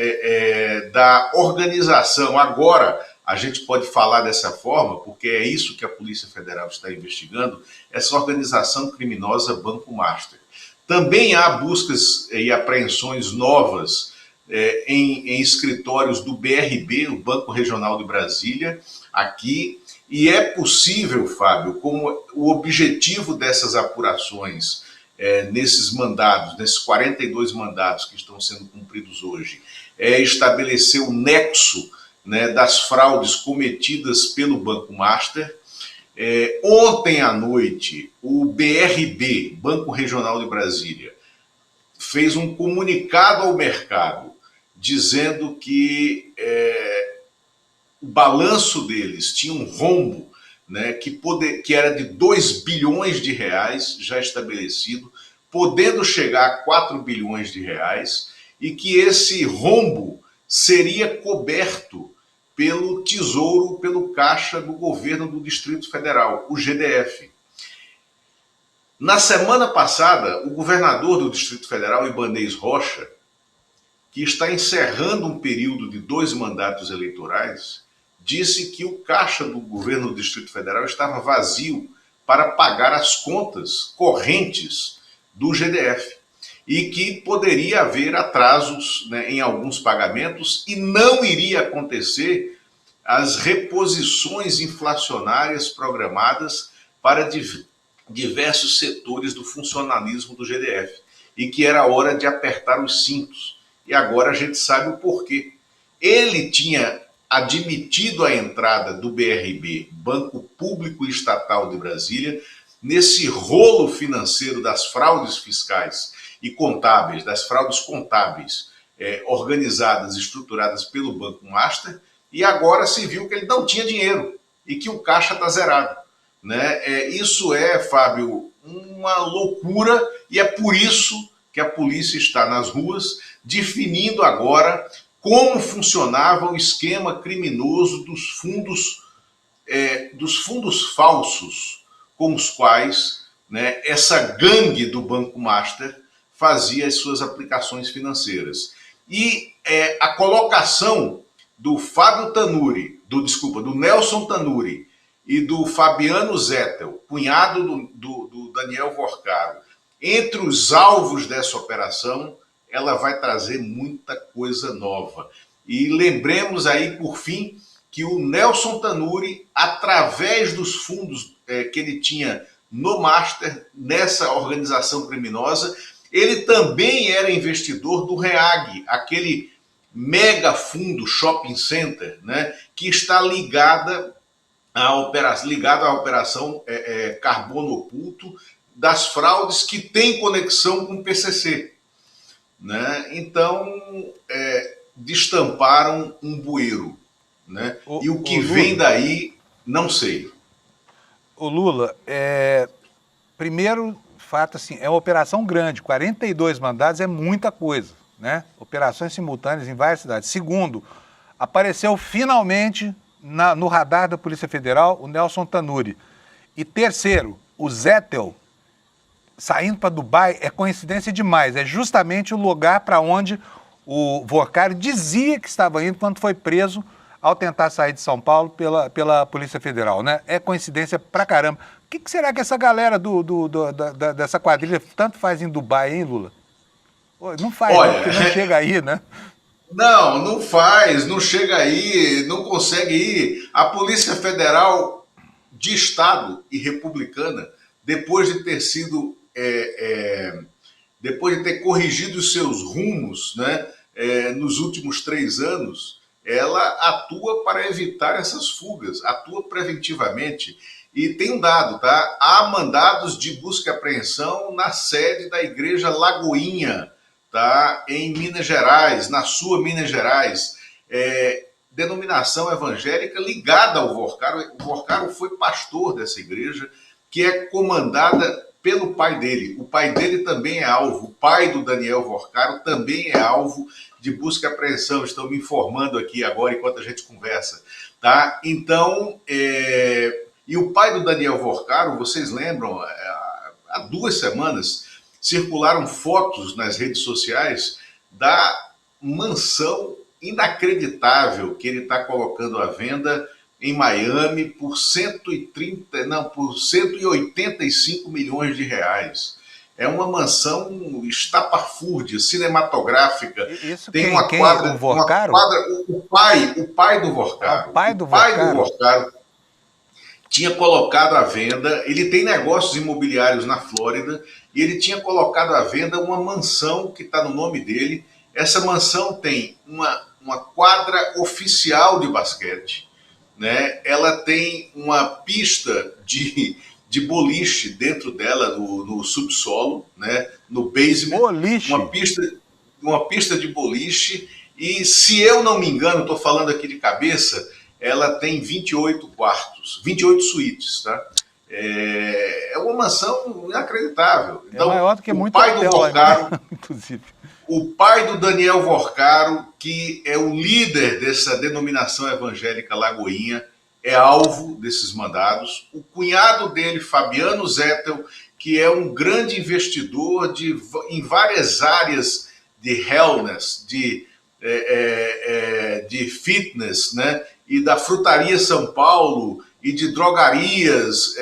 da organização. Agora, a gente pode falar dessa forma, porque é isso que a Polícia Federal está investigando, essa organização criminosa Banco Master. Também há buscas e apreensões novas em escritórios do BRB, o Banco Regional de Brasília, aqui, e é possível, Fábio, como o objetivo dessas apurações nesses mandados, nesses 42 mandados que estão sendo cumpridos hoje, é estabelecer o nexo, né, das fraudes cometidas pelo Banco Master. Ontem à noite, o BRB, Banco Regional de Brasília, fez um comunicado ao mercado dizendo que o balanço deles tinha um rombo, né, que era de 2 bilhões de reais já estabelecido, podendo chegar a 4 bilhões de reais, e que esse rombo seria coberto pelo Tesouro, pelo Caixa do Governo do Distrito Federal, o GDF. Na semana passada, o governador do Distrito Federal, Ibanez Rocha, que está encerrando um período de 2 mandatos eleitorais, disse que o caixa do governo do Distrito Federal estava vazio para pagar as contas correntes do GDF e que poderia haver atrasos, né, em alguns pagamentos e não iria acontecer as reposições inflacionárias programadas para diversos setores do funcionalismo do GDF e que era hora de apertar os cintos. E agora a gente sabe o porquê. Ele tinha admitido a entrada do BRB, Banco Público Estatal de Brasília, nesse rolo financeiro das fraudes fiscais e contábeis, das fraudes contábeis organizadas e estruturadas pelo Banco Master, e agora se viu que ele não tinha dinheiro e que o caixa está zerado, né? Isso Fábio, uma loucura, e é por isso que a polícia está nas ruas definindo agora como funcionava o esquema criminoso dos fundos falsos com os quais, né, essa gangue do Banco Master fazia as suas aplicações financeiras. E a colocação do Fábio Tanuri, do Nelson Tanuri e do Fabiano Zettel, cunhado do Daniel Worcari, entre os alvos dessa operação, ela vai trazer muita coisa nova. E lembremos aí, por fim, que o Nelson Tanuri, através dos fundos que ele tinha no Master, nessa organização criminosa, ele também era investidor do REAG, aquele mega fundo shopping center, né, que está ligado à operação Carbono Oculto das fraudes que tem conexão com o PCC. Né? Então, destamparam um bueiro. Né? E o que vem daí, não sei. O Lula, primeiro fato, assim, é uma operação grande, 42 mandados é muita coisa, né? Operações simultâneas em várias cidades. Segundo, apareceu finalmente no radar da Polícia Federal o Nelson Tanuri. E terceiro, o Zettel saindo para Dubai é coincidência demais, é justamente o lugar para onde o Worcari dizia que estava indo quando foi preso ao tentar sair de São Paulo pela Polícia Federal, né? É coincidência pra caramba. O que será que essa galera dessa quadrilha tanto faz em Dubai, hein, Lula? Não faz, porque não chega aí, né? Não faz, não chega aí, não consegue ir. A Polícia Federal de Estado e republicana, depois de ter sido, depois de ter corrigido os seus rumos, né, nos últimos 3 anos, ela atua para evitar essas fugas, atua preventivamente. E tem um dado, tá? Há mandados de busca e apreensão na sede da Igreja Lagoinha, tá? Em Minas Gerais, na sua Minas Gerais. denominação evangélica ligada ao Vorcaro. O Vorcaro foi pastor dessa igreja, que é comandada pelo pai dele. O pai dele também é alvo, o pai do Daniel Vorcaro também é alvo de busca e apreensão. Estão me informando aqui agora, enquanto a gente conversa. Tá? Então, e o pai do Daniel Vorcaro, vocês lembram, há 2 semanas, circularam fotos nas redes sociais da mansão inacreditável que ele está colocando à venda em Miami por 185 milhões de reais. É uma mansão estapafúrdia, cinematográfica. Isso tem quem? uma Quem? quadra, O Vorcaro? o pai do Vorcaro. O pai do O pai Vorcaro? do Vorcaro tinha colocado à venda, ele tem negócios imobiliários na Flórida, e ele tinha colocado à venda uma mansão que está no nome dele. Essa mansão tem uma quadra oficial de basquete, né? Ela tem uma pista de boliche dentro dela, no subsolo, né? No basement. Boliche? Uma pista de boliche, e se eu não me engano, estou falando aqui de cabeça, ela tem 28 quartos, 28 suítes, tá? É uma mansão inacreditável. Então, maior do que muito pai do Vorcaro, inclusive. O pai do Daniel Vorcaro, que é o líder dessa denominação evangélica Lagoinha, é alvo desses mandados. O cunhado dele, Fabiano Zettel, que é um grande investidor em várias áreas de wellness, de fitness, né? E da Frutaria São Paulo, e de drogarias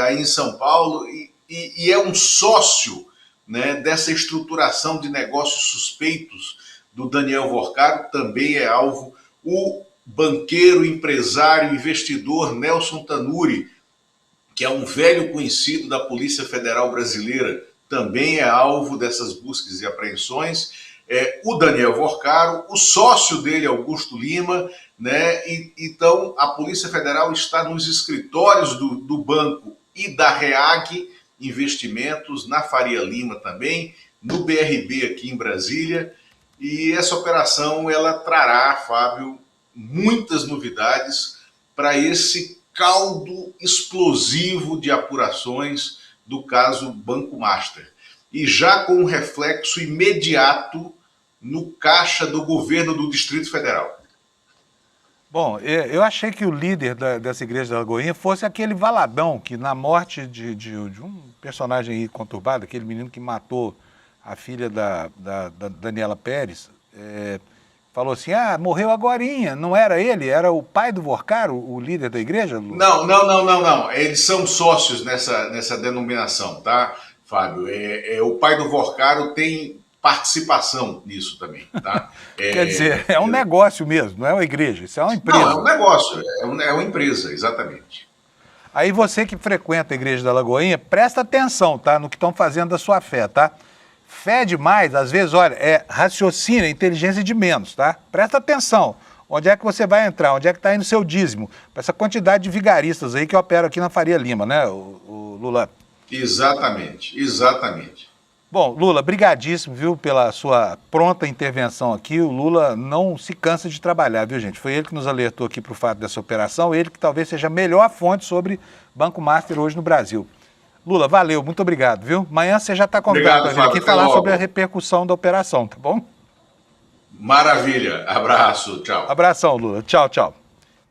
aí em São Paulo, e é um sócio, né, dessa estruturação de negócios suspeitos do Daniel Vorcaro. Também é alvo. O banqueiro, empresário, investidor Nelson Tanuri, que é um velho conhecido da Polícia Federal Brasileira, também é alvo dessas buscas e apreensões. O Daniel Vorcaro, o sócio dele, Augusto Lima, né? Então, a Polícia Federal está nos escritórios do banco e da REAG Investimentos, na Faria Lima também, no BRB aqui em Brasília. E essa operação, ela trará, Fábio, muitas novidades para esse caldo explosivo de apurações do caso Banco Master. E já com um reflexo imediato no caixa do governo do Distrito Federal. Bom, eu achei que o líder dessa igreja da Lagoinha fosse aquele Valadão, que na morte de um personagem aí conturbado, aquele menino que matou a filha da Daniela Pérez, falou assim, morreu agorinha, não era ele, era o pai do Vorcaro, o líder da igreja? Não. Eles são sócios nessa denominação, tá, Fábio? O pai do Vorcaro tem participação nisso também, tá? Quer dizer, é um negócio mesmo, não é uma igreja, isso é uma empresa. Não, é um negócio, é uma empresa, exatamente. Aí você que frequenta a igreja da Lagoinha, presta atenção, tá, no que estão fazendo da sua fé, tá? Fé demais, às vezes, olha, raciocínio, inteligência de menos, tá? Presta atenção, onde é que você vai entrar, onde é que está indo o seu dízimo, para essa quantidade de vigaristas aí que operam aqui na Faria Lima, né, o Lula? Exatamente. Bom, Lula, brigadíssimo, viu, pela sua pronta intervenção aqui. O Lula não se cansa de trabalhar, viu, gente? Foi ele que nos alertou aqui para o fato dessa operação, ele que talvez seja a melhor fonte sobre Banco Master hoje no Brasil. Lula, valeu, muito obrigado, viu? Amanhã você já está convidado para vir aqui falar sobre a repercussão da operação, tá bom? Maravilha, abraço, tchau. Abração, Lula, tchau, tchau.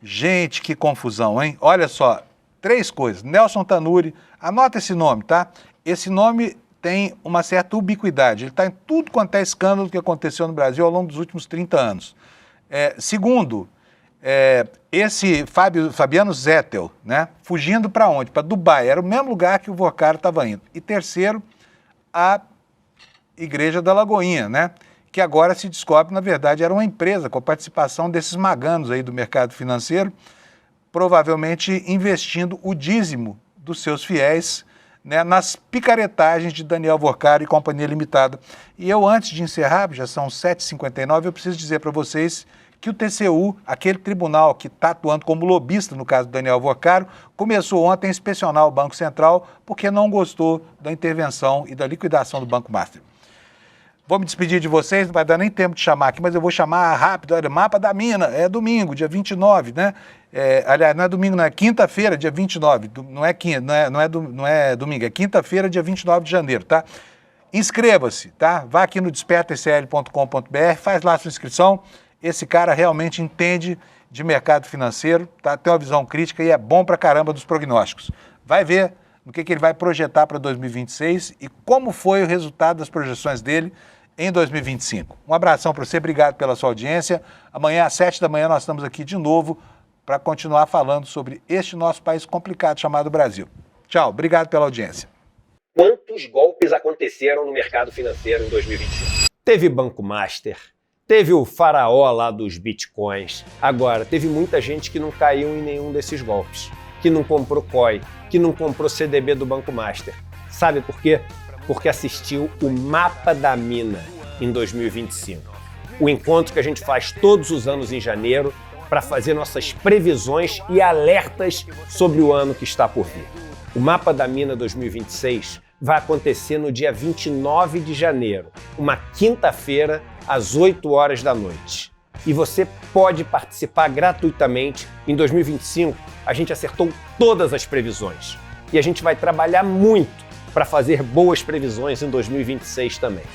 Gente, que confusão, hein? Olha só, 3 coisas. Nelson Tanuri, anota esse nome, tá? Esse nome tem uma certa ubiquidade. Ele está em tudo quanto é escândalo que aconteceu no Brasil ao longo dos últimos 30 anos. Segundo, esse Fabiano Zettel, né, fugindo para onde? Para Dubai. Era o mesmo lugar que o Vorcaro estava indo. E terceiro, a Igreja da Lagoinha, né, que agora se descobre, na verdade, era uma empresa com a participação desses maganos aí do mercado financeiro, provavelmente investindo o dízimo dos seus fiéis, né, nas picaretagens de Daniel Vorcaro e Companhia Limitada. E eu, antes de encerrar, já são 7h59, eu preciso dizer para vocês que o TCU, aquele tribunal que está atuando como lobista no caso do Daniel Vorcaro, começou ontem a inspecionar o Banco Central porque não gostou da intervenção e da liquidação do Banco Master. Vou me despedir de vocês, não vai dar nem tempo de chamar aqui, mas eu vou chamar rápido. Olha, Mapa da Mina, é domingo, dia 29, né? Aliás, não é domingo, não, é quinta-feira, dia 29. Não é domingo, é quinta-feira, dia 29 de janeiro, tá? Inscreva-se, tá? Vá aqui no despertascl.com.br, faz lá a sua inscrição. Esse cara realmente entende de mercado financeiro, tá? Tem uma visão crítica e é bom pra caramba dos prognósticos. Vai ver no que ele vai projetar para 2026 e como foi o resultado das projeções dele em 2025. Um abração para você, obrigado pela sua audiência. Amanhã às 7 da manhã nós estamos aqui de novo para continuar falando sobre este nosso país complicado chamado Brasil. Tchau, obrigado pela audiência. Quantos golpes aconteceram no mercado financeiro em 2025? Teve Banco Master, teve o faraó lá dos bitcoins. Agora, teve muita gente que não caiu em nenhum desses golpes, que não comprou COI, que não comprou CDB do Banco Master. Sabe por quê? Porque assistiu o Mapa da Mina em 2025. O encontro que a gente faz todos os anos em janeiro para fazer nossas previsões e alertas sobre o ano que está por vir. O Mapa da Mina 2026 vai acontecer no dia 29 de janeiro, uma quinta-feira, às 8 horas da noite. E você pode participar gratuitamente. Em 2025, a gente acertou todas as previsões. E a gente vai trabalhar muito para fazer boas previsões em 2026 também.